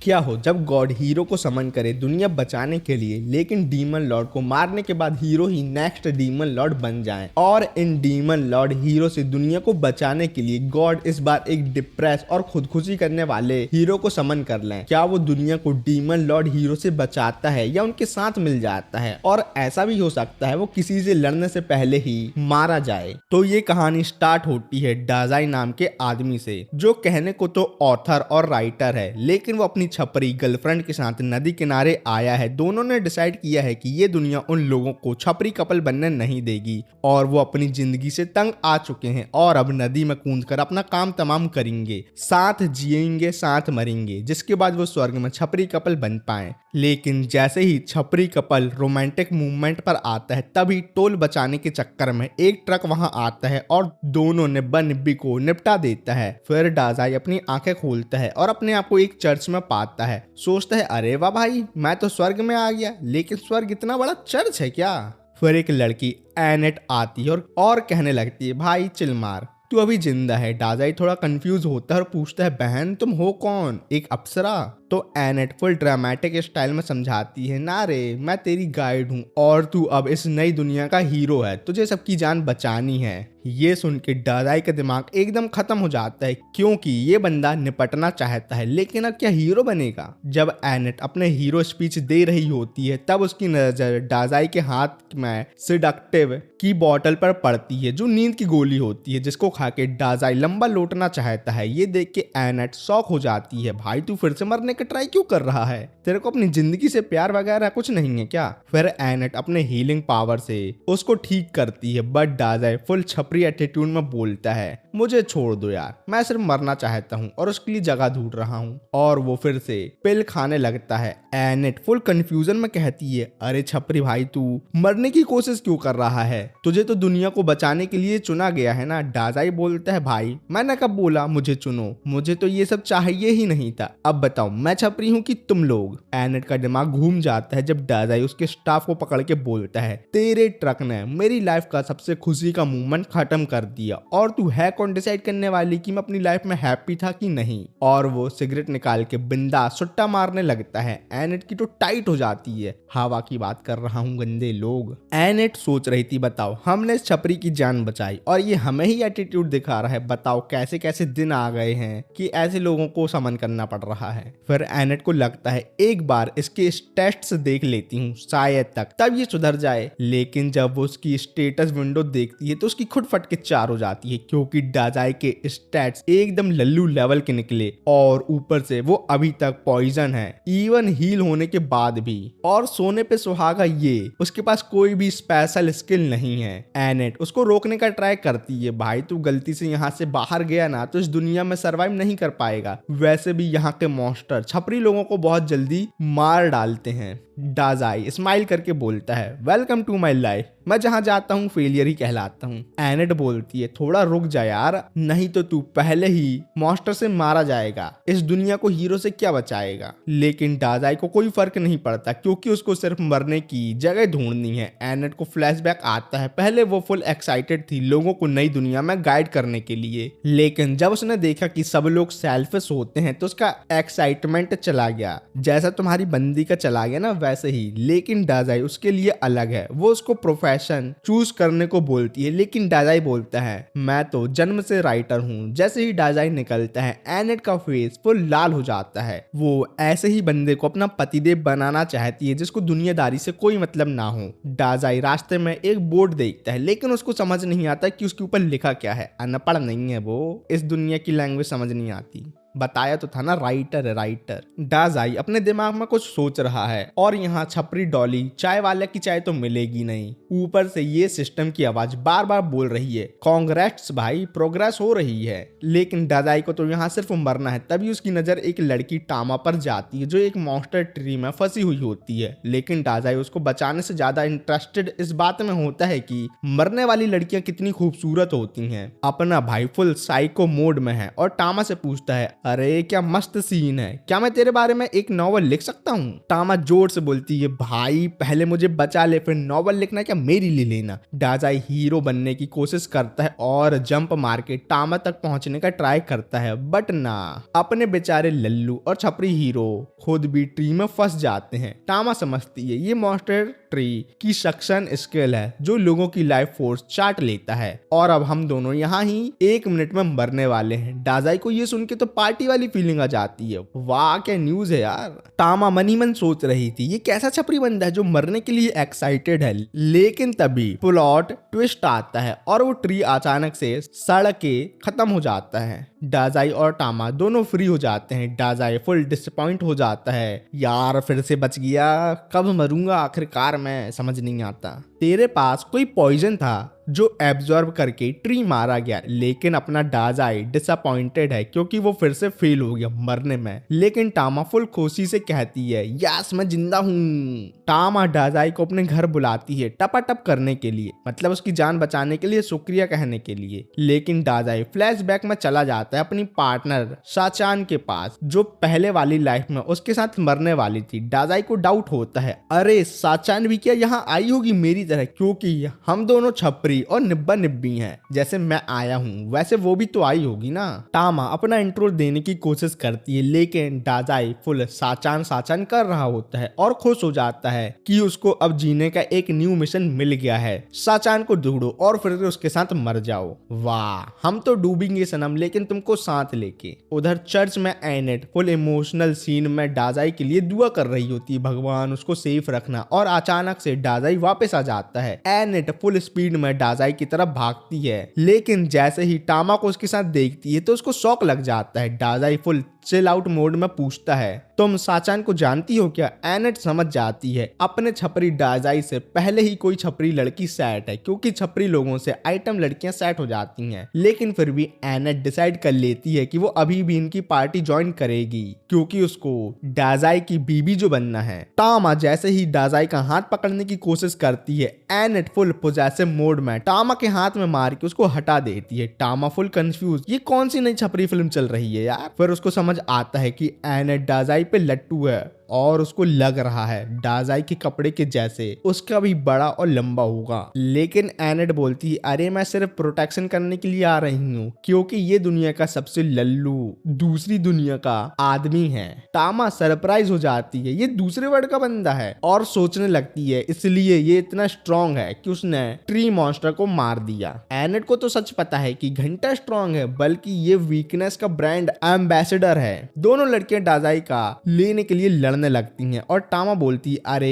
देखिया हो जब गॉड हीरो को समन करे दुनिया बचाने के लिए, लेकिन डीमन लॉर्ड को मारने के बाद हीरो ही नेक्स्ट डीमन लॉर्ड बन जाएं और इन डीमन लॉर्ड हीरो से दुनिया को बचाने के लिए गॉड इस बार एक डिप्रेस और खुदकुशी करने वाले हीरो को समन कर लें। क्या वो दुनिया को डीमन लॉर्ड हीरो से बचाता है या उनके साथ मिल जाता है, और ऐसा भी हो सकता है वो किसी से लड़ने से पहले ही मारा जाए। तो ये कहानी स्टार्ट होती है डाजाई नाम के आदमी से, जो कहने को तो ऑथर और राइटर है, लेकिन वो अपनी छपरी गर्लफ्रेंड के साथ नदी किनारे आया है। दोनों ने डिसाइड किया है कि ये दुनिया उन लोगों को छपरी कपल बनने नहीं देगी और वो अपनी जिंदगी से तंग आ चुके हैं और अब नदी में कूदकर अपना काम तमाम करेंगे, साथ जिएंगे साथ मरेंगे, जिसके बाद वो स्वर्ग में छपरी कपल बन पाए। लेकिन जैसे ही छपरी कपल रोमांटिक मूवमेंट पर आता है, तभी टोल बचाने के चक्कर में एक ट्रक वहां आता है और दोनों निब्बा निब्बी को निपटा देता है। फिर डाजाई अपनी आंखें खोलता है और अपने आप को एक चर्च में पाता है। सोचता है अरे वाह भाई, मैं तो स्वर्ग में आ गया, लेकिन स्वर्ग इतना बड़ा चर्च है क्या। फिर एक लड़की एनेट आती है और कहने लगती है भाई चिल मार, तू अभी जिंदा है। डाजाई थोड़ा कंफ्यूज होता है और पूछता है बहन तुम हो कौन, एक अप्सरा। तो एनेट फुल ड्रामेटिक स्टाइल में समझाती है ना रे, मैं तेरी गाइड हूँ और तू अब इस नई दुनिया का हीरो है, तुझे सबकी जान बचानी है। ये सुन के डाजाई का दिमाग एकदम खत्म हो जाता है, क्योंकि ये बंदा निपटना चाहता है लेकिन अब क्या हीरो बनेगा। जब एनेट अपने हीरो स्पीच दे रही होती है तब उसकी नजर डाजाई के हाथ में सिडक्टिव की बोतल पर पड़ती है, जो नींद की गोली होती है, जिसको खा के डाजाई लंबा लौटना चाहता है। ये देख के एनेट शॉक हो जाती है, भाई तू फिर से मरने का ट्राई क्यों कर रहा है, तेरे को अपनी जिंदगी से प्यार वगैरह कुछ नहीं है क्या। फिर एनेट अपने हीलिंग पावर से उसको ठीक करती है, बट डाजाई फुल छपरी एटीट्यूड में बोलता है मुझे छोड़ दो यार, मैं सिर्फ मरना चाहता हूँ और उसके लिए जगह ढूंढ रहा हूँ। और वो फिर से पिल खाने लगता है। एनेट फुल कंफ्यूजन में कहती है अरे छपरी भाई, तू मरने की कोशिश क्यों कर रहा है, तुझे तो दुनिया को बचाने के लिए चुना गया है ना। डाजाई बोलता है भाई मैंने कब बोला मुझे चुनो, मुझे तो ये सब चाहिए ही नहीं था, अब बताओ मैं छपरी हूँ कि तुम लोग। एनेट का दिमाग घूम जाता है जब डाजाई उसके स्टाफ को पकड़ के बोलता है तेरे ट्रक ने मेरी लाइफ का सबसे खुशी का मोमेंट खत्म कर दिया और तू है कौन डिसाइड करने वाली कि मैं अपनी लाइफ में हैप्पी था कि नहीं। और वो सिगरेट निकाल के बिंदास सुट्टा मारने लगता है। एनेट की तो टाइट हो जाती है, हवा की बात कर रहा हूँ गंदे लोग। एनेट सोच रही थी बताओ हमने इस छपरी की जान बचाई और ये हमें ही एटीट्यूड दिखा रहा है, बताओ कैसे कैसे दिन आ गए हैं कि ऐसे लोगों को समन करना पड़ रहा है। फिर एनेट को लगता है एक बार इसके टेस्ट देख लेती हूँ, शायद तब ये सुधर जाए। लेकिन जब वो उसकी स्टेटस विंडो देखती है तो उसकी खुद फट के चार हो जाती है, क्योंकि डाजाई के स्टैट्स एकदम लल्लू लेवल के निकले और ऊपर से वो अभी तक पॉइजन है, इवन हील होने के बाद भी। और सोने पे सुहागा ये उसके पास कोई भी स्पेशल स्किल नहीं है। एनेट उसको रोकने का ट्राई करती है, भाई तू गलती से यहाँ से बाहर गया ना तो इस दुनिया में सरवाइव नहीं कर पाएगा, वैसे भी यहाँ के मॉन्स्टर छपरी लोगों को बहुत जल्दी मार डालते हैं। डाजाई स्माइल करके बोलता है वेलकम टू माई लाइफ, मैं जहां जाता हूं फेलियर ही कहलाता हूं। एनेट बोलती है थोड़ा रुक जा यार, नहीं तो तू पहले ही मॉन्स्टर से मारा जाएगा, इस दुनिया को हीरो से क्या बचाएगा। लेकिन डाजाई को कोई फर्क नहीं पड़ता, क्योंकि उसको सिर्फ मरने की जगह ढूंढनी है। एनेट को फ्लैशबैक आता है, पहले वो फुल एक्साइटेड थी लोगों को नई दुनिया में गाइड करने के लिए, लेकिन जब उसने देखा कि सब लोग सेल्फिश होते हैं तो उसका एक्साइटमेंट चला गया, जैसा तुम्हारी बंदी का चला गया ना वैसे ही। लेकिन डाजाई उसके लिए अलग है, वो उसको प्रोफेशन चूज करने को बोलती है, लेकिन डाजाई बोलता है मैं तो जन्म से राइटर हूँ। जैसे ही डाजाई निकलता है एनेट का फेस फुल लाल हो जाता है, वो ऐसे ही बंदे को अपना पतिदेव बनाना चाहती है जिसको दुनियादारी से कोई मतलब ना हो। डाजाई रास्ते में एक बोर्ड देखता है, लेकिन उसको समझ नहीं आता कि उसके ऊपर लिखा क्या है, अनपढ़ नहीं है वो, इस दुनिया की लैंग्वेज समझ नहीं आती, बताया तो था ना राइटर है राइटर। डाजाई अपने दिमाग में कुछ सोच रहा है और यहाँ छपरी डॉली चाय वाले की चाय तो मिलेगी नहीं, ऊपर से ये सिस्टम की आवाज बार बार बोल रही है कांग्रेट्स भाई प्रोग्रेस हो रही है। लेकिन डाजाई को तो यहाँ सिर्फ मरना है। तभी उसकी नजर एक लड़की टामा पर जाती है जो एक मॉन्स्टर ट्री में फंसी हुई होती है, लेकिन डाजाई उसको बचाने से ज्यादा इंटरेस्टेड इस बात में होता है कि मरने वाली लड़कियां कितनी खूबसूरत होती हैं। अपना भाई फुल साइको मोड में है और टामा से पूछता है अरे क्या मस्त सीन है, क्या मैं तेरे बारे में एक नॉवल लिख सकता हूँ? टामा जोर से बोलती है, भाई पहले मुझे बचा ले, फिर नॉवल लिखना क्या मेरी ले लेना। डाजाई हीरो बनने की कोशिश करता है और जंप मार के टामा तक पहुंचने का ट्राई करता है, बट ना, अपने बेचारे लल्लू और छपरी हीरो खुद भी ट्री में फंस जाते हैं। टामा समझती है ये मॉन्स्टर ट्री की सक्शन स्किल है जो लोगों की लाइफ फोर्स चाट लेता है, और अब हम दोनों यहाँ ही 1 मिनट में मरने वाले हैं। डाजाई को ये सुन के तो पार्टी वाली फीलिंग आ जाती है। वाह क्या न्यूज है यार। टामा मन ही मन सोच रही थी ये कैसा छपरी बंदा है जो मरने के लिए एक्साइटेड है, लेकिन तभी प्लॉट ट्विस्ट आता है और वो ट्री अचानक से सड़ के खत्म हो जाता है। डाजाई और टामा दोनों फ्री हो जाते हैं। डाजाई फुल डिसअपॉइंट हो जाता है, यार फिर से बच गया, कब मरूंगा आखिरकार मैं, समझ नहीं आता। तेरे पास कोई पॉइजन था जो एब्जॉर्ब करके ट्री मारा गया, लेकिन अपना डाजाई डिसअपॉइंटेड है क्योंकि वो फिर से फेल हो गया मरने में। लेकिन टामा फुल खुशी से कहती है यस मैं जिंदा हूँ। टामा डाजाई को अपने घर बुलाती है टपाटप करने के लिए, मतलब उसकी जान बचाने के लिए, शुक्रिया कहने के लिए। लेकिन डाजाई फ्लैशबैक में चला जाता है अपनी पार्टनर साचान के पास जो पहले वाली लाइफ में उसके साथ मरने वाली थी। डाजाई को डाउट होता है, अरे साचान भी क्या यहाँ आई होगी मेरी तरह, क्योंकि हम दोनों छपरी और निब्बा निब्बी हैं, जैसे मैं आया हूँ वैसे वो भी तो आई होगी ना। टामा अपना इंट्रो देने की कोशिश करती है, लेकिन डाजाई फुल साचान साचान कर रहा होता है और खुश हो जाता है कि उसको अब जीने का एक न्यू मिशन मिल गया है, साचान को ढूंढो और फिर उसके साथ मर जाओ। वाह हम तो डूबेंगे सनम लेकिन तुमको साथ लेके। उधर चर्च में एनेट फुल इमोशनल सीन में डाजाई के लिए दुआ कर रही होती है, भगवान उसको सेफ रखना, और अचानक से डाजाई वापस आ जाता है। एनेट फुल स्पीड में डाजाई की तरफ भागती है, लेकिन जैसे ही टामा को उसके साथ देखती है तो उसको शॉक लग जाता है। डाजाई फुल चिल आउट मोड में पूछता है तुम साचान को जानती हो क्या? एनेट समझ जाती है अपने छपरी डाजाई से पहले ही कोई छपरी लड़की सेट है, क्योंकि छपरी लोगों से आइटम लड़कियां सेट हो जाती हैं। लेकिन फिर भी एनेट डिसाइड कर लेती है कि वो अभी भी इनकी पार्टी ज्वाइन करेगी क्योंकि उसको डाजाई की बीबी जो बनना है। टामा जैसे ही डाजाई का हाथ पकड़ने की कोशिश करती है, एनेट फुल पोजेसिव मोड में टामा के हाथ में मार के उसको हटा देती है। टामा फुल कंफ्यूज, ये कौन सी नई छपरी फिल्म चल रही है यार। फिर उसको समझ आता है कि एनेट डाजाई पे लट्टू है और उसको लग रहा है डाजाई के कपड़े के जैसे उसका भी बड़ा और लंबा होगा। लेकिन एनेट बोलती है अरे मैं सिर्फ प्रोटेक्शन करने के लिए आ रही हूँ क्योंकि ये दुनिया का सबसे लल्लू दूसरी दुनिया का आदमी है। टामा सरप्राइज हो जाती है ये दूसरे वर्ड का बंदा है और सोचने लगती है इसलिए ये इतना स्ट्रॉन्ग है कि उसने ट्री मॉन्स्टर को मार दिया। एनेट को तो सच पता है कि घंटा स्ट्रॉन्ग है, बल्कि ये वीकनेस का ब्रांड एम्बेसडर है। दोनों लड़कियां डाजाई का लेने के लिए लड़ने लगती हैं और टामा बोलती अरे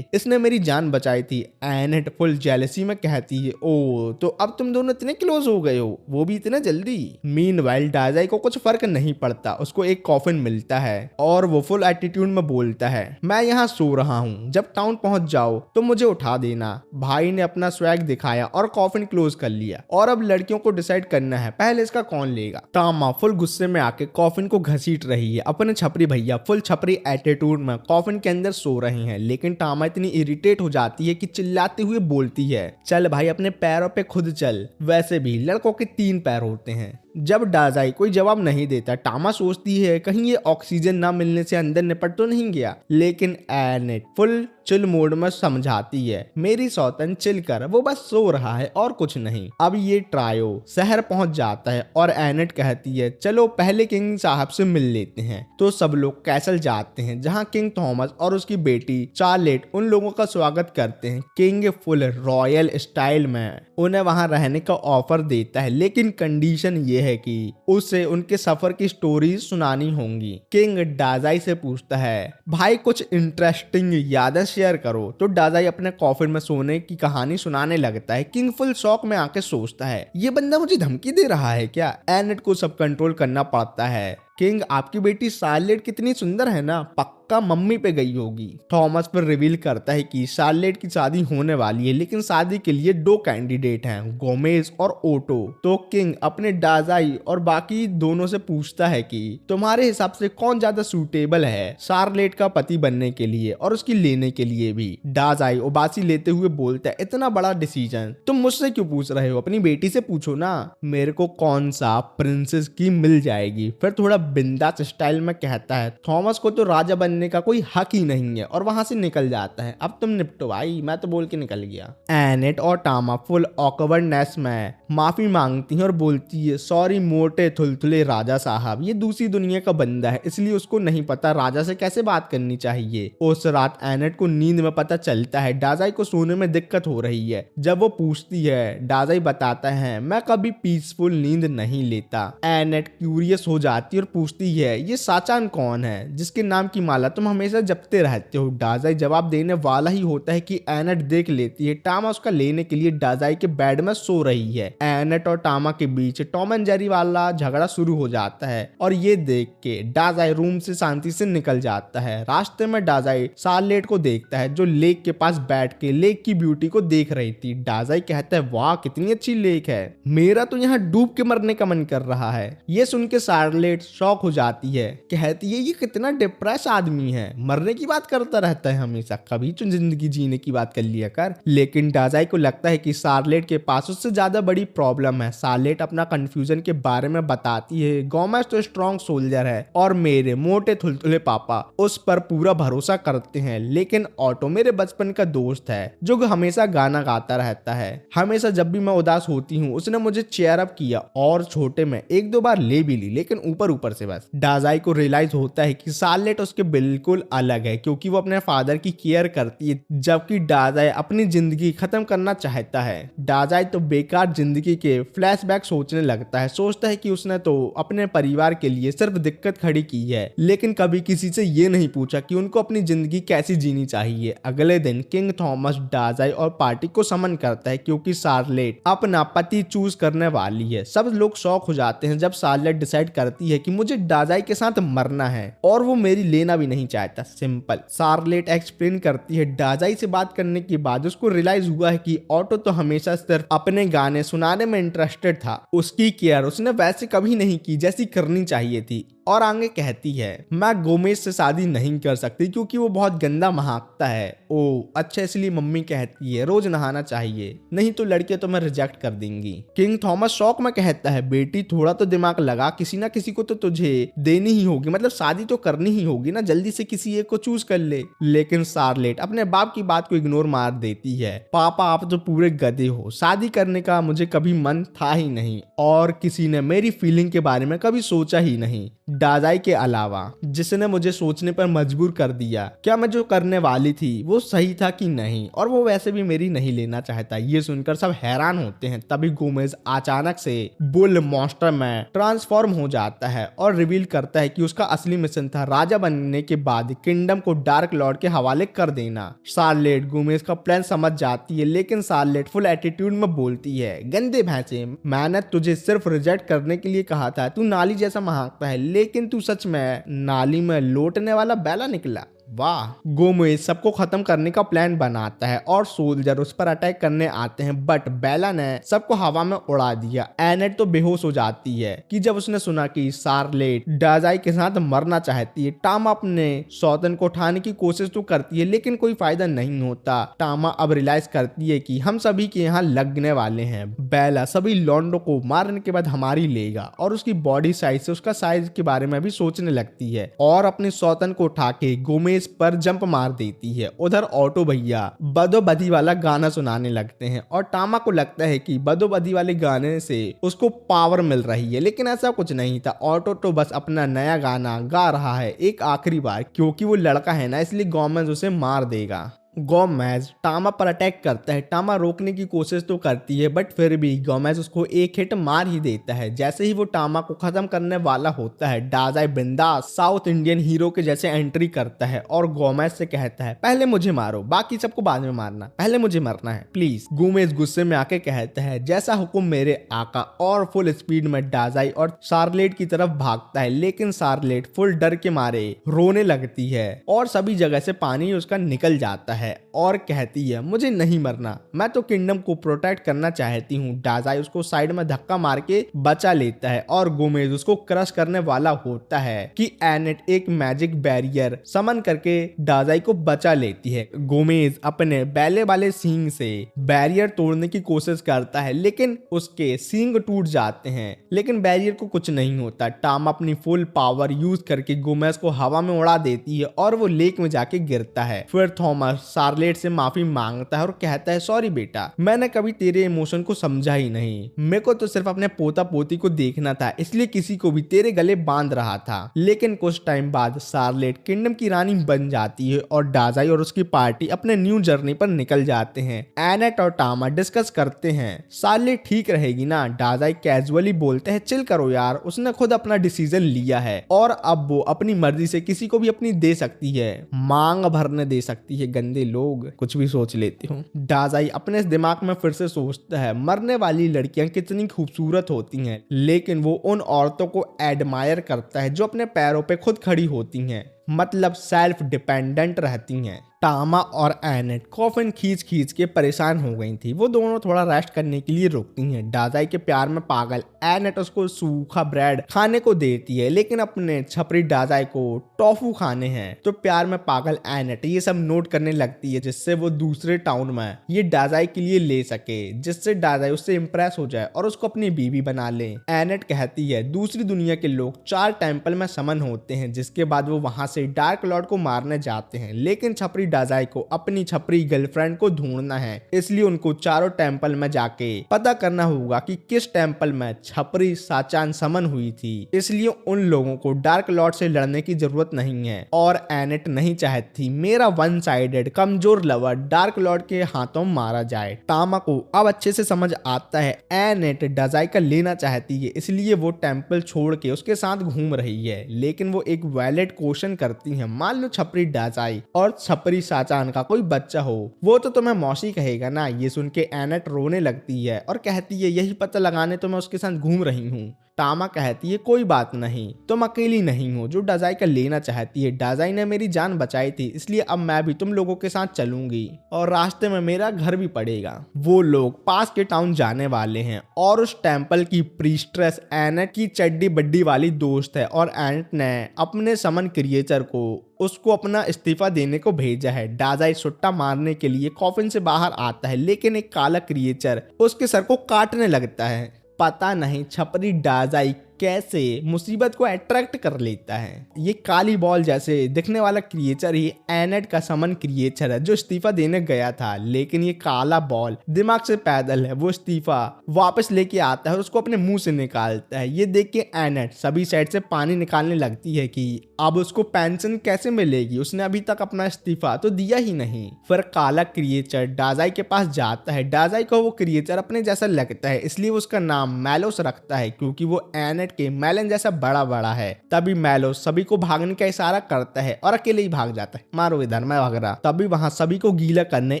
इसने मेरी जान बचाई थी। एनेट फुल जेलसी में कहती है ओ तो अब तुम दोनों इतने क्लोज हो गए हो, वो भी इतने जल्दी। मीनवाइल डाजाई को कुछ फर्क नहीं पड़ता, उसको एक कॉफिन मिलता है और वो फुल एटीट्यूड में बोलता है मैं यहाँ सो रहा हूँ, जब टाउन पहुंच जाओ तो मुझे उठा देना। भाई ने अपना स्वैग दिखाया और कॉफिन क्लोज कर लिया और अब लड़कियों को डिसाइड करना है पहले इसका कौन लेगा। टामा फुल गुस्से में आके कॉफिन को घसीट रही है। अपने छपरी भैया फुल छपरी एटीट्यूड में कॉफिन के अंदर सो रहे हैं, लेकिन टामा इतनी इरिटेट हो जाती है कि चिल्लाते हुए बोलती है चल भाई अपने पैरों पे खुद चल, वैसे भी लड़कों के 3 पैर होते हैं। जब डाजाई कोई जवाब नहीं देता, टामा सोचती है कहीं ये ऑक्सीजन ना मिलने से अंदर निपट तो नहीं गया, लेकिन एनेट फुल चिल मोड में समझाती है मेरी सौतन चिल कर, वो बस सो रहा है और कुछ नहीं। अब ये ट्रायो शहर पहुंच जाता है और एनेट कहती है चलो पहले किंग साहब से मिल लेते हैं। तो सब लोग कैसल जाते हैं जहां किंग थॉमस और उसकी बेटी चार्लेट उन लोगों का स्वागत करते हैं। किंग फुल रॉयल स्टाइल में उन्हें वहां रहने का ऑफर देता है, लेकिन कंडीशन ये है कि उसे उनके सफर की स्टोरी सुनानी होंगी। किंग डाजाई से पूछता है भाई कुछ इंटरेस्टिंग यादें शेयर करो, तो डाजाई अपने कॉफिन में सोने की कहानी सुनाने लगता है। किंग फुल शौक में आके सोचता है ये बंदा मुझे धमकी दे रहा है क्या। एनेट को सब कंट्रोल करना पड़ता है। किंग आपकी बेटी शार्लेट कितनी सुंदर है ना, पक्का मम्मी पे गई होगी। थॉमस पर रिवील करता है कि शार्लेट की शादी होने वाली है, लेकिन शादी के लिए 2 कैंडिडेट हैं, गोमेज और ओटो। तो किंग अपने डाजाई और बाकी दोनों से पूछता है कि तुम्हारे हिसाब से कौन ज्यादा सूटेबल है शार्लेट का पति बनने के लिए और उसकी लेने के लिए भी। डाजाई उबासी लेते हुए बोलता है इतना बड़ा डिसीजन तुम मुझसे क्यों पूछ रहे हो, अपनी बेटी से पूछो ना। मेरे को कौन सा प्रिंसेस की मिल जाएगी, फिर थोड़ा बिंदास स्टाइल में कहता है थॉमस को तो राजा बनने का कोई हक ही नहीं है और वहां से निकल जाता है। अब तुम निपटो भाई, मैं तो बोल के निकल गया। एनेट और टामा फुल ऑकवर्डनेस में माफी मांगती हैं और बोलती है सॉरी मोटे थुलथुले राजा साहब, ये दूसरी दुनिया का बंदा है इसलिए उसको नहीं पता राजा से कैसे बात करनी चाहिए। उस रात एनेट को नींद में पता चलता है डाजाई को सोने में दिक्कत हो रही है। जब वो पूछती है डाजाई बताता है मैं कभी पीसफुल नींद नहीं लेता। एनेट क्यूरियस हो जाती है और पूछती है ये साचान कौन है जिसके नाम की माला तुम हमेशा जपते रहते हो। डाजाई जवाब देने वाला ही होता है कि एनेट देख लेती है टामा उसका लेने के लिए डाजाई के बेड में सो रही है। एनेट और टामा के बीच टॉम एंड जेरी वाला झगड़ा शुरू हो जाता है और ये देख के डाजाई रूम से शांति से निकल जाता है। रास्ते में डाजाई शार्लेट को देखता है जो लेक के पास बैठ के लेक की ब्यूटी को देख रही थी। डाजाई कहता है वाह कितनी अच्छी लेक है, मेरा तो यहाँ डूब के मरने का मन कर रहा है। ये सुन के शार्लेट शॉक हो जाती है, कहती है ये कितना डिप्रेस आदमी है, मरने की बात करता रहता है हमेशा, कभी तो जिंदगी जीने की बात कर लिया कर। लेकिन डाजाई को लगता है कि शार्लेट के पास उससे ज्यादा बड़ी प्रॉब्लम है। शार्लेट अपना कंफ्यूजन के बारे में बताती है गोमेज तो स्ट्रॉन्ग सोल्जर है और मेरे मोटे थुलथुले पापा उस पर पूरा भरोसा करते हैं, लेकिन ऑटो मेरे बचपन का दोस्त है जो हमेशा गाना गाता रहता है। हमेशा जब भी मैं उदास होती हूँ उसने मुझे चेयर अप किया और छोटे में एक दो बार ले भी ली, लेकिन ऊपर ऊपर से बस। डाजाई को रियलाइज होता है कि शार्लेट उसके बिल्कुल अलग है क्योंकि वो अपने फादर की केयर करती है जबकि डाजाई अपनी जिंदगी खत्म करना चाहता है। डाजाई तो बेकार जिंदगी के फ्लैशबैक सोचने लगता है, सोचता है कि उसने तो अपने परिवार के लिए सिर्फ दिक्कत खड़ी की है, लेकिन कभी किसी से ये नहीं पूछा कि उनको अपनी जिंदगी कैसी जीनी चाहिए। अगले दिन किंग थॉमस डाजाई और पार्टी को समन करता है क्योंकि शार्लेट अपना पति चूज करने वाली है। सब लोग शॉक हो जाते हैं जब शार्लेट डिसाइड करती है कि मुझे डाजाई के साथ मरना है और वो मेरी लेना भी नहीं चाहता, सिंपल। शार्लेट एक्सप्लेन करती है डाजाई से बात करने के बाद उसको रियलाइज हुआ है कि ऑटो तो हमेशा सिर्फ अपने गाने सुनाने में इंटरेस्टेड था, उसकी केयर उसने वैसे कभी नहीं की जैसी करनी चाहिए थी। और आगे कहती है मैं गोमेज से शादी नहीं कर सकती क्योंकि वो बहुत गंदा महकता है। ओ अच्छा, इसलिए मम्मी कहती है रोज नहाना चाहिए नहीं तो लड़के तो मैं रिजेक्ट कर देंगी। किंग थॉमस शौक में कहता है बेटी थोड़ा तो दिमाग लगा, किसी ना किसी को तो तुझे देनी ही होगी, मतलब शादी तो करनी ही होगी ना, जल्दी से किसी एक को चूज कर ले। लेकिन शार्लेट अपने बाप की बात को इग्नोर मार देती है, पापा आप तो पूरे गधे हो, शादी करने का मुझे कभी मन था ही नहीं और किसी ने मेरी फीलिंग के बारे में कभी सोचा ही नहीं डाजाई के अलावा, जिसने मुझे सोचने पर मजबूर कर दिया क्या मैं जो करने वाली थी वो सही था कि नहीं, और वो वैसे भी मेरी नहीं लेना चाहता। ये सुनकर सब हैरान होते हैं। तभी गोमेज अचानक से बुल मॉन्स्टर में ट्रांसफॉर्म हो जाता है और रिवील करता है कि उसका असली मिशन था राजा बनने के बाद किंगडम को डार्क लॉर्ड के हवाले कर देना। शार्लेट गोमेज का प्लान समझ जाती है, लेकिन शार्लेट फुल एटीट्यूड में बोलती है गंदे भैंसे, मैंने तुझे सिर्फ रिजेक्ट करने के लिए कहा था, तू नाली जैसा महकता है लेकिन तू सच में नाली में लौटने वाला बैला निकला। वाह। गोमेज सबको खत्म करने का प्लान बनाता है और सोल्जर उस पर अटैक करने आते हैं, बट बेला ने सबको हवा में उड़ा दिया। एनेट तो बेहोश हो जाती है कि जब उसने सुना कि शार्लेट डाजाई के साथ मरना चाहती है। टामा अपने सौतन को उठाने की कोशिश तो करती है लेकिन कोई फायदा नहीं होता। टामा अब रियलाइज करती है कि हम सभी के यहाँ लगने वाले हैं। बेला सभी लॉन्डो को मारने के बाद हमारी लेगा और उसकी बॉडी साइज से उसका साइज के बारे में भी सोचने लगती है और अपने सौतन को उठा के गोमेज पर जंप मार देती है। उधर ऑटो भैया बदो बदी वाला गाना सुनाने लगते हैं और टामा को लगता है कि बदो बदी वाले गाने से उसको पावर मिल रही है, लेकिन ऐसा कुछ नहीं था। ऑटो तो बस अपना नया गाना गा रहा है एक आखिरी बार, क्योंकि वो लड़का है ना इसलिए गोमेज उसे मार देगा। गोमेज टामा पर अटैक करता है। टामा रोकने की कोशिश तो करती है बट फिर भी गोमेज उसको एक हिट मार ही देता है। जैसे ही वो टामा को खत्म करने वाला होता है डाजाई बिंदास साउथ इंडियन हीरो के जैसे एंट्री करता है और गोमेज से कहता है पहले मुझे मारो, बाकी सबको बाद में मारना, पहले मुझे मरना है प्लीज। गोमेज गुस्से में आके कहता है जैसा हुक्म मेरे आका, और फुल स्पीड में डाजाई और शार्लेट की तरफ भागता है, लेकिन शार्लेट फुल डर के मारे रोने लगती है और सभी जगह से पानी उसका निकल जाता है। है और कहती है मुझे नहीं मरना, मैं तो किंगडम को प्रोटेक्ट करना चाहती हूँ। डाजाई उसको साइड में धक्का मार के बचा लेता है और गोमेज उसको क्रश करने वाला होता है कि एनेट एक मैजिक बैरियर समन करके डाजाई को बचा लेती है। गोमेज अपने बैले वाले सींग से बैरियर तोड़ने की कोशिश करता है लेकिन उसके सींग टूट जाते हैं, लेकिन बैरियर को कुछ नहीं होता। टामा अपनी फुल पावर यूज करके गोमेज को हवा में उड़ा देती है और वो लेक में जाके गिरता है। फिर थॉमस शार्लेट से माफी मांगता है और कहता है सॉरी बेटा, मैंने कभी तेरे इमोशन को समझा ही नहीं, मेरे को तो सिर्फ अपने पोता पोती को देखना था, इसलिए किसी को भी तेरे गले बांध रहा था। लेकिन कुछ टाइम बाद शार्लेट किंगडम की रानी बन जाती है और डाजाई और उसकी पार्टी अपने न्यू जर्नी पर निकल जाते हैं। एनेट और टामा डिस्कस करते हैं शार्लेट ठीक रहेगी ना। डाजाई कैजुअली बोलते हैं चिल करो यार, उसने खुद अपना डिसीजन लिया है और अब वो अपनी मर्जी से किसी को भी अपनी दे सकती है, मांग भरने दे सकती है। गंदे लोग, कुछ भी सोच लेते हो। डाजाई अपने दिमाग में फिर से सोचता है मरने वाली लड़कियां कितनी खूबसूरत होती हैं, लेकिन वो उन औरतों को एडमायर करता है जो अपने पैरों पे खुद खड़ी होती हैं, मतलब सेल्फ डिपेंडेंट रहती हैं। टामा और एनेट कॉफिन खींच खींच के परेशान हो गई थी, वो दोनों थोड़ा रेस्ट करने के लिए रुकती हैं। डाजाई के प्यार में पागल एनेट उसको सूखा ब्रेड खाने को देती है, लेकिन अपने छपरी डाजाई को टॉफू खाने हैं। तो प्यार में पागल एनेट ये सब नोट करने लगती है, जिससे वो दूसरे टाउन में ये डाजाई के लिए ले सके, जिससे डाजाई उससे इम्प्रेस हो जाए और उसको अपनी बीवी बना ले। एनेट कहती है दूसरी दुनिया के लोग 4 टेंपल में समन होते हैं, जिसके बाद वो वहां से डार्क लॉर्ड को मारने जाते हैं, लेकिन छपरी डाजाई को अपनी छपरी गर्लफ्रेंड को ढूंढना है, इसलिए उनको चारों टेंपल में जाके पता करना होगा कि किस टेंपल में छपरी साचान समन हुई थी। इसलिए उन लोगों को डार्क लॉर्ड से लड़ने की जरूरत नहीं है और एनेट नहीं चाहती मेरा वन साइडेड कमजोर लवर डार्क लॉर्ड के हाथों मारा जाए। टामा को अब अच्छे से समझ आता है एनेट डाजाई का लेना चाहती है, इसलिए वो टेंपल छोड़ के उसके साथ घूम रही है। लेकिन वो एक वैलिड क्वेश्चन करती है, मान लो छपरी डाजाई और छपरी साचान का कोई बच्चा हो, वो तो तुम्हें मौसी कहेगा ना। ये सुन के एनेट रोने लगती है और कहती है यही पता लगाने तो मैं उसके साथ घूम रही हूँ। टामा कहती है कोई बात नहीं, तुम अकेली नहीं हो जो डाजाई का लेना चाहती है। डाजाई ने मेरी जान बचाई थी, इसलिए अब मैं भी तुम लोगों के साथ चलूंगी और रास्ते में मेरा घर भी पड़ेगा। वो लोग पास के टाउन जाने वाले हैं और उस टेंपल की प्रीस्ट्रेस एनेट की चड्डी बड्डी वाली दोस्त है और एनेट ने अपने समन क्रिएचर को उसको अपना इस्तीफा देने को भेजा है। डाजाई सुट्टा मारने के लिए कॉफिन से बाहर आता है, लेकिन एक काला क्रिएचर उसके सर को काटने लगता है। पता नहीं छपरी डाजाई कैसे मुसीबत को अट्रैक्ट कर लेता है। ये काली बॉल जैसे दिखने वाला क्रिएचर ही एनेट का समन क्रिएचर है जो इस्तीफा देने गया था, लेकिन ये काला बॉल दिमाग से पैदल है। वो इस्तीफा वापस लेके आता है और उसको अपने मुंह से निकालता है। ये देख के एनेट सभी साइड से पानी निकालने लगती है कि अब उसको पेंशन कैसे मिलेगी, उसने अभी तक अपना इस्तीफा तो दिया ही नहीं। फिर काला क्रिएचर डाजाई के पास जाता है। डाजाई को वो क्रिएचर अपने जैसा लगता है, इसलिए उसका नाम मैलोस रखता है, क्योंकि वो एनेट के मेलन जैसा बड़ा बड़ा है। तभी मैलोस सभी को भागने का इशारा करता है और अकेले ही भाग जाता है, मारो इधर मैं भाग रहा। तभी वहां सभी को गीला करने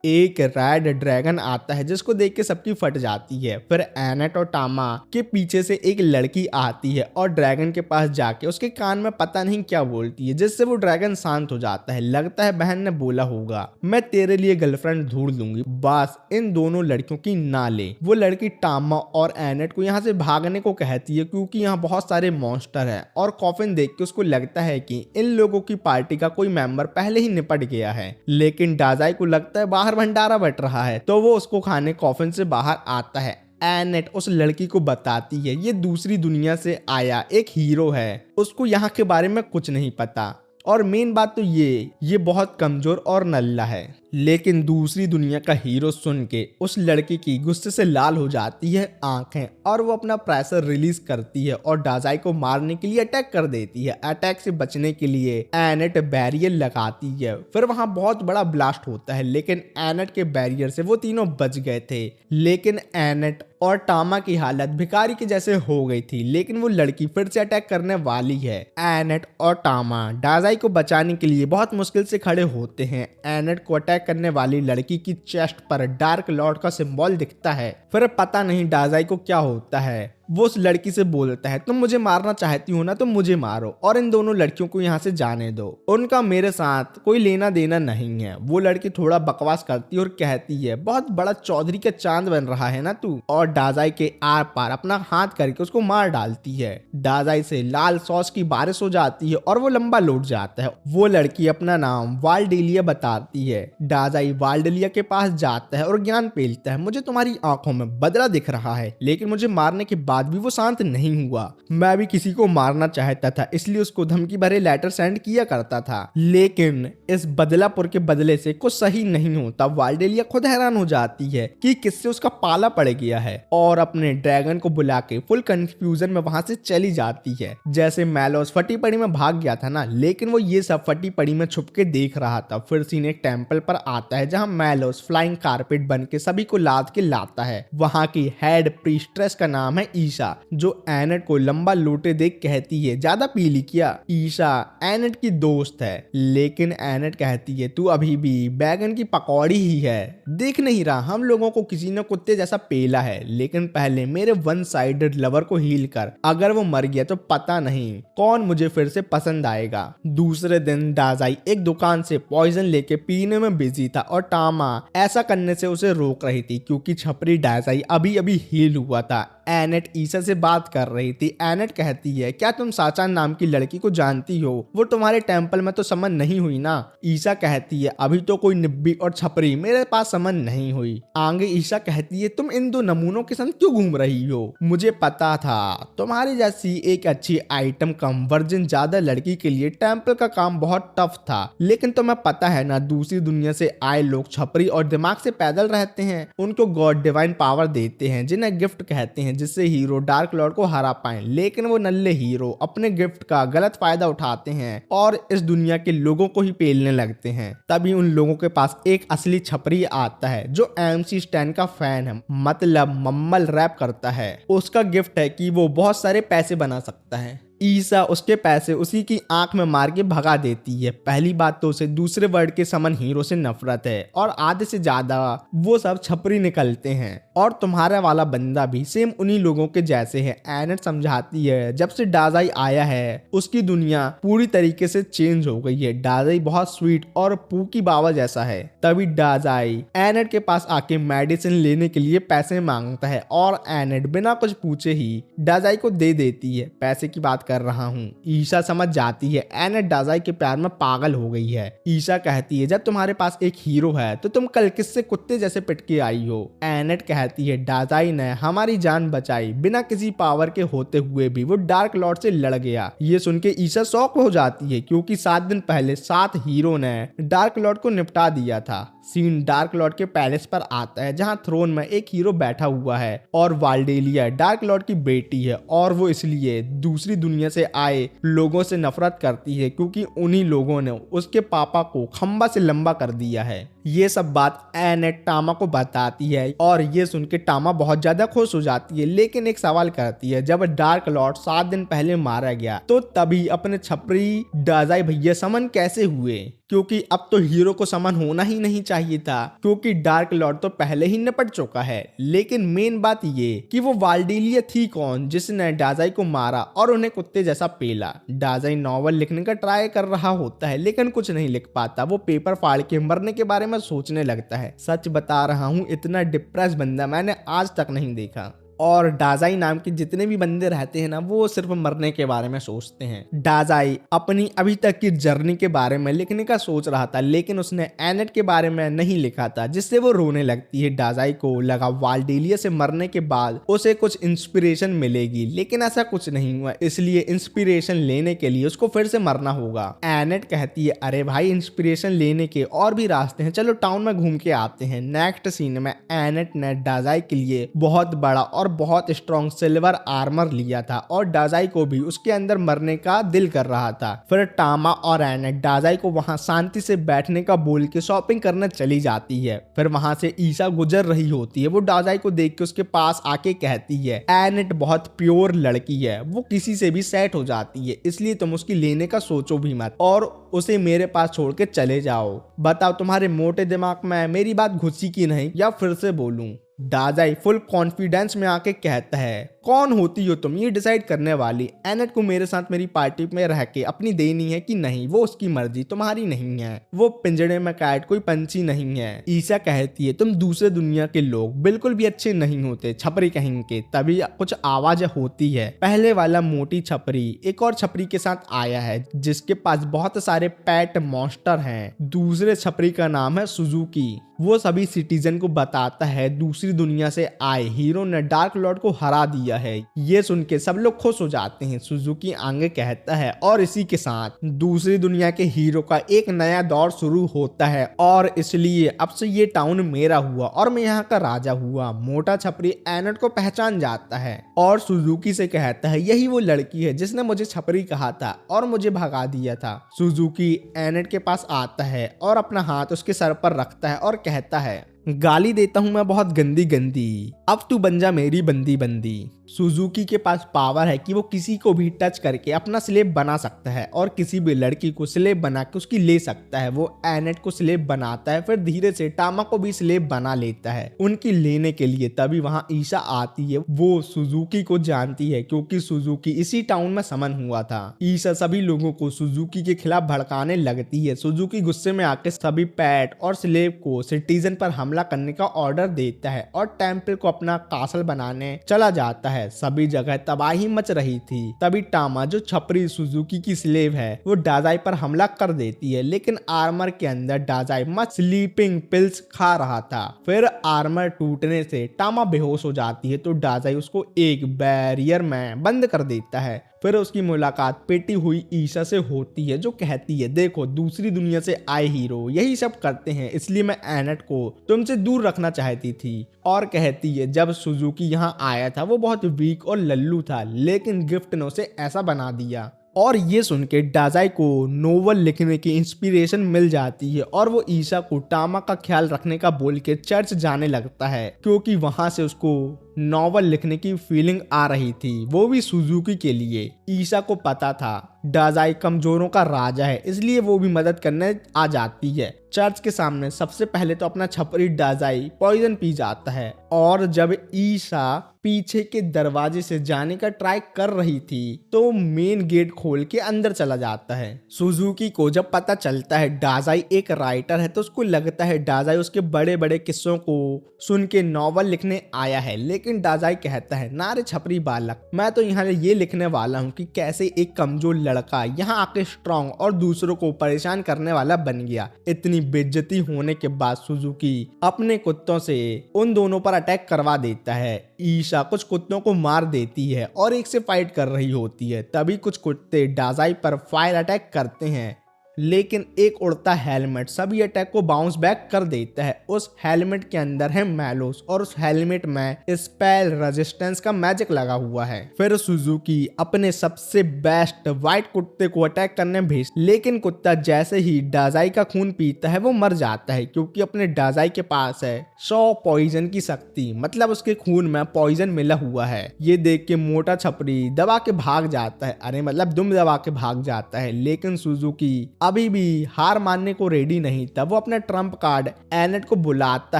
एक रेड ड्रैगन आता है, जिसको देख के सबकी फट जाती है। फिर एनेट और टामा के पीछे से एक लड़की आती है और ड्रैगन के पास जाके उसके कान में पता नहीं क्या बोलती है, जिससे वो ड्रैगन शांत हो जाता है। लगता है बहन ने बोला होगा मैं तेरे लिए गर्लफ्रेंड ढूंढ लूंगी, बस इन दोनों लड़कियों की ना ले। वो लड़की टामा और एनेट को यहाँ से भागने को कहती है, क्योंकि यहाँ बहुत सारे मॉन्स्टर हैं और कॉफिन देख के उसको लगता है कि इन लोगों की पार्टी का कोई मेंबर पहले ही निपट गया है। लेकिन डाजाई को लगता है बाहर भंडारा बट रहा है, तो वो उसको खाने कॉफिन से बाहर आता है। एनेट उस लड़की को बताती है ये दूसरी दुनिया से आया एक हीरो है, उसको यहाँ के बारे में कुछ नहीं पता, और मेन बात तो ये बहुत कमजोर और नल्ला है। लेकिन दूसरी दुनिया का हीरो सुन के उस लड़की की गुस्से से लाल हो जाती है आंखें और वो अपना प्रेशर रिलीज करती है और डाजाई को मारने के लिए अटैक कर देती है। अटैक से बचने के लिए एनेट बैरियर लगाती है। फिर वहां बहुत बड़ा ब्लास्ट होता है, लेकिन एनेट के बैरियर से वो तीनों बच गए थे। लेकिन एनेट और टामा की हालत भिखारी की जैसे हो गई थी, लेकिन वो लड़की फिर से अटैक करने वाली है। एनेट और टामा डाजाई को बचाने के लिए बहुत मुश्किल से खड़े होते हैं। एनेट को अटैक करने वाली लड़की की चेस्ट पर डार्क लॉर्ड का सिंबल दिखता है। फिर पता नहीं डाजाई को क्या होता है, वो उस लड़की से बोलता है तुम मुझे मारना चाहती हो ना तो मुझे मारो और इन दोनों लड़कियों को यहाँ से जाने दो, उनका मेरे साथ कोई लेना देना नहीं है। वो लड़की थोड़ा बकवास करती है और कहती है बहुत बड़ा चौधरी का चांद बन रहा है ना तू, और डाजाई के आर पार अपना हाथ करके उसको मार डालती है। डाजाई से लाल सॉस की बारिश हो जाती है और वो लंबा लौट जाता है। वो लड़की अपना नाम वाल्डेलिया बताती है। डाजाई वाल्डेलिया के पास जाता है और ज्ञान पेलता है मुझे तुम्हारी आंखों में बदला दिख रहा है, लेकिन मुझे मारने के बाद भी वो शांत नहीं हुआ। मैं भी किसी को मारना चाहता था इसलिए उसको धमकी भरे लेटर सेंड किया करता था, लेकिन इस बदलापुर के बदले से कुछ सही नहीं होता। वाल्डेलिया खुद हैरान हो जाती है कि किससे उसका पाला पड़ गया है और अपने ड्रैगन को बुला के फुल कंफ्यूजन में वहां से चली जाती है। जैसे मैलोस फटी पड़ी में भाग गया था ना, लेकिन वो ये सब फटी पड़ी में छुप के देख रहा था। फिर सीन एक टेंपल पर आता है जहां मैलोस फ्लाइंग कारपेट बन के सभी को लाद के लाता है। वहां की हेड प्रीस्ट्रेस का नाम है ईशा, जो एनेट को लंबा लोटे देख कहती है ज्यादा पी ली क्या। ईशा एनेट की दोस्त है, लेकिन एनेट कहती है तू अभी भी बैगन की पकौड़ी ही है, देख नहीं रहा हम लोगों को किसी ने कुत्ते जैसा पेला है, लेकिन पहले मेरे वन साइडेड लवर को हील कर, अगर वो मर गया तो पता नहीं कौन मुझे फिर से पसंद आएगा। दूसरे दिन डाजाई एक दुकान से पॉइजन लेके पीने में बिजी था और टामा ऐसा करने से उसे रोक रही थी क्योंकि छपरी डाजाई अभी अभी हील हुआ था। एनेट ईशा से बात कर रही थी। एनेट कहती है क्या तुम साचा नाम की लड़की को जानती हो, वो तुम्हारे टेंपल में तो समन नहीं हुई ना। ईशा कहती है अभी तो कोई निब्बी और छपरी मेरे पास समन नहीं हुई। आगे ईशा कहती है तुम इन दो नमूनों के संग क्यों घूम रही हो, मुझे पता था तुम्हारी जैसी एक अच्छी आइटम कम वर्जिन ज्यादा लड़की के लिए टेंपल का काम बहुत टफ था, लेकिन तुम्हें पता है ना दूसरी दुनिया से आए लोग छपरी और दिमाग से पैदल रहते हैं, उनको गॉड डिवाइन पावर देते हैं जिन्हें गिफ्ट कहते हैं, जिससे हीरो डार्क लॉर्ड को हरा पाए, लेकिन वो नल्ले हीरो अपने गिफ्ट का गलत फायदा उठाते हैं और इस दुनिया के लोगों को ही पेलने लगते हैं। तभी उन लोगों के पास एक असली छपरी आता है जो MC स्टैन का फैन है, मतलब मम्मल रैप करता है। उसका गिफ्ट है कि वो बहुत सारे पैसे बना सकता है। ईसा उसके पैसे उसी की आंख में मार के भगा देती है। पहली बात तो उसे दूसरे वर्ल्ड के समन हीरो से नफरत है और आधे से ज्यादा वो सब छपरी निकलते हैं, और तुम्हारा वाला बंदा भी सेम उन्हीं लोगों के जैसे है। एनेट समझाती है जब से डाजाई आया है उसकी दुनिया पूरी तरीके से चेंज हो गई है। डाजाई बहुत स्वीट और पूकी बाबा जैसा है। तभी डाजाई एनेट के पास आके मेडिसिन लेने के लिए पैसे मांगता है और एनेट बिना कुछ पूछे ही डाजाई को दे देती है। पैसे की बात कर रहा हूँ। ईशा समझ जाती है एनेट डाजाई के प्यार में पागल हो गई है। ईशा कहती है जब तुम्हारे पास एक हीरो है तो तुम कल किससे कुत्ते जैसे पिट के आई हो। एनेट कहती है डाजाई ने हमारी जान बचाई, बिना किसी पावर के होते हुए भी वो डार्क लॉर्ड से लड़ गया। ये सुन के ईशा शॉक हो जाती है क्योंकि 7 दिन पहले 7 हीरो ने डार्क लॉर्ड को निपटा दिया था। सीन डार्क लॉर्ड के पैलेस पर आता है जहां थ्रोन में एक हीरो बैठा हुआ है और वाल्डेलिया डार्क लॉर्ड की बेटी है, और वो इसलिए दूसरी दुनिया से आए लोगों से नफरत करती है क्योंकि उन्हीं लोगों ने उसके पापा को खंबा से लंबा कर दिया है। ये सब बात एनेट टामा को बताती है और ये सुन के टामा बहुत ज्यादा खुश हो जाती है, लेकिन एक सवाल करती है जब डार्क लॉर्ड 7 दिन पहले मारा गया तो तभी अपने छपरी डाजाई भैया समन कैसे हुए, क्योंकि अब तो हीरो को समन होना ही नहीं चाहिए था क्योंकि डार्क लॉर्ड तो पहले ही निपट चुका है। लेकिन मेन बात ये कि वो वाल्डेलिया थी कौन जिसने डाजाई को मारा और उन्हें कुत्ते जैसा पेला। डाजाई नॉवल लिखने का ट्राई कर रहा होता है लेकिन कुछ नहीं लिख पाता। वो पेपर फाड़ के मरने के बारे में सोचने लगता है। सच बता रहा हूँ इतना डिप्रेस बंदा मैंने आज तक नहीं देखा। और डाजाई नाम के जितने भी बंदे रहते हैं ना वो सिर्फ मरने के बारे में सोचते हैं। डाजाई अपनी अभी तक की जर्नी के बारे में लिखने का सोच रहा था लेकिन उसने एनेट के बारे में नहीं लिखा था, जिससे वो रोने लगती है। डाजाई को लगा वाल्डेलिया से मरने के बाद उसे कुछ इंस्पिरेशन मिलेगी, लेकिन ऐसा कुछ नहीं हुआ, इसलिए इंस्पिरेशन लेने के लिए उसको फिर से मरना होगा। एनेट कहती है अरे भाई इंस्पिरेशन लेने के और भी रास्ते हैं, चलो टाउन में घूम के आते हैं। नेक्स्ट सीन में एनेट ने डाजाई के लिए बहुत बड़ा और बहुत स्ट्रॉन्ग सिल्वर आर्मर लिया था और डाजाई को भी उसके अंदर मरने का दिल कर रहा था। फिर टामा और एनेट डाजाई को वहां शांति से बैठने का बोल के शॉपिंग करने चली जाती है। फिर वहां से ईशा गुजर रही होती है। वो डाजाई को देख के उसके पास आके कहती है एनेट बहुत प्योर लड़की है, वो किसी से भी सेट हो जाती है, इसलिए तुम उसकी लेने का सोचो भी मत और उसे मेरे पास छोड़ के चले जाओ। बताओ तुम्हारे मोटे दिमाग में मेरी बात घुसी की नहीं या फिर से बोलूं। डाजाई फुल कॉन्फिडेंस में आके कहता है, कौन होती हो तुम ये डिसाइड करने वाली? एनेट को मेरे साथ मेरी पार्टी में रह के अपनी देनी है कि नहीं, वो उसकी मर्जी, तुम्हारी नहीं है। वो पिंजड़े में कैद कोई पंछी नहीं है। ईशा कहती है, तुम दूसरे दुनिया के लोग बिल्कुल भी अच्छे नहीं होते, छपरी कहेंगे। तभी कुछ आवाज होती है। पहले वाला मोटी छपरी एक और छपरी के साथ आया है जिसके पास बहुत सारे पेट मॉन्स्टर हैं। दूसरे छपरी का नाम है सुजुकी। वो सभी सिटीजन को बताता है दूसरी दुनिया से आए हीरो ने डार्क लॉर्ड को हरा दिया है। ये सुन के सब लोग खुश हो जाते हैं। सुजुकी आगे कहता है, और इसी के साथ दूसरी दुनिया के हीरो का एक नया दौर शुरू होता है और इसलिए अब से ये टाउन मेरा हुआ और मैं यहाँ का राजा हुआ। मोटा छपरी एनेट को पहचान जाता है और सुजुकी से कहता है, यही वो लड़की है जिसने मुझे छपरी कहा था और मुझे भगा दिया था। सुजुकी एनेट के पास आता है और अपना हाथ उसके सर पर रखता है और कहता है, गाली देता हूं मैं बहुत गंदी गंदी, अब तू बन जा मेरी बंदी बंदी। सुजुकी के पास पावर है कि वो किसी को भी टच करके अपना स्लेब बना सकता है और किसी भी लड़की को स्लेब बना के उसकी ले सकता है। वो एनेट को स्लेब बनाता है, फिर धीरे से टामा को भी स्लेब बना लेता है उनकी लेने के लिए। तभी वहां ईशा आती है। वो सुजुकी को जानती है क्योंकि सुजुकी इसी टाउन में समन हुआ था। ईशा सभी लोगों को सुजुकी के खिलाफ भड़काने लगती है। सुजुकी गुस्से में आके सभी पैट और स्लेब को सिटीजन पर हमला करने का ऑर्डर देता है और टेम्पल को अपना कासल बनाने चला जाता है। सभी जगह तबाही मच रही थी। तभी टामा जो छपरी सुजुकी की स्लेव है वो डाजाई पर हमला कर देती है, लेकिन आर्मर के अंदर डाजाई मस्त स्लीपिंग पिल्स खा रहा था। फिर आर्मर टूटने से टामा बेहोश हो जाती है तो डाजाई उसको एक बैरियर में बंद कर देता है। फिर उसकी मुलाकात पेटी हुई ईशा से होती है जो कहती है, देखो दूसरी दुनिया से आए हीरो यही सब करते हैं, इसलिए मैं एनेट को तुमसे दूर रखना चाहती थी। और कहती है, जब सुजुकी यहाँ आया था वो बहुत वीक और लल्लू था, लेकिन गिफ्ट ने उसे ऐसा बना दिया। और ये सुन के डाजाई को नोवेल लिखने की इंस्पिरेशन मिल जाती है और वो ईशा को टामा का ख्याल रखने का बोल के चर्च जाने लगता है क्योंकि वहां से उसको नॉवल लिखने की फीलिंग आ रही थी, वो भी सुजुकी के लिए। ईशा को पता था डाजाई कमजोरों का राजा है, इसलिए वो भी मदद करने आ जाती है। चर्च के सामने सबसे पहले तो अपना छपरी डाजाई पॉइजन पी जाता है और जब ईशा पीछे के दरवाजे से जाने का ट्राई कर रही थी तो मेन गेट खोल के अंदर चला जाता है। सुजुकी को जब पता चलता है डाजाई एक राइटर है तो उसको लगता है डाजाई उसके बड़े बड़े किस्सों को सुन के नॉवल लिखने आया है, लेकिन डाजाई कहता है, ना रे छपरी बालक, मैं तो यहाँ ये लिखने वाला हूँ कि कैसे एक कमजोर लड़का यहाँ आके स्ट्रांग और दूसरों को परेशान करने वाला बन गया। इतनी बेइज्जती होने के बाद सुजुकी अपने कुत्तों से उन दोनों पर अटैक करवा देता है। ईशा कुछ कुत्तों को मार देती है और एक से फाइट कर रही होती है। तभी कुछ कुत्ते डाजाई पर फायर अटैक करते हैं, लेकिन एक उड़ता हेलमेट सभी अटैक को बाउंस बैक कर देता है। उस हेलमेट के अंदर है मैलोस और उस हेलमेट में स्पेल रेजिस्टेंस का मैजिक लगा हुआ है। फिर सुजुकी अपने सबसे बेस्ट व्हाइट कुत्ते को अटैक करने भेज, लेकिन कुत्ता जैसे ही डाजाई का खून पीता है वो मर जाता है क्योंकि अपने डाजाई के पास है 100 पॉइजन की शक्ति, मतलब उसके खून में पॉइजन मिला हुआ है। ये देख के मोटा छपरी दबा के भाग जाता है, अरे मतलब दुम दबा के भाग जाता है, लेकिन सुजुकी अभी भी हार मानने को रेडी नहीं था। वो अपना ट्रम्प कार्ड एनेट को बुलाता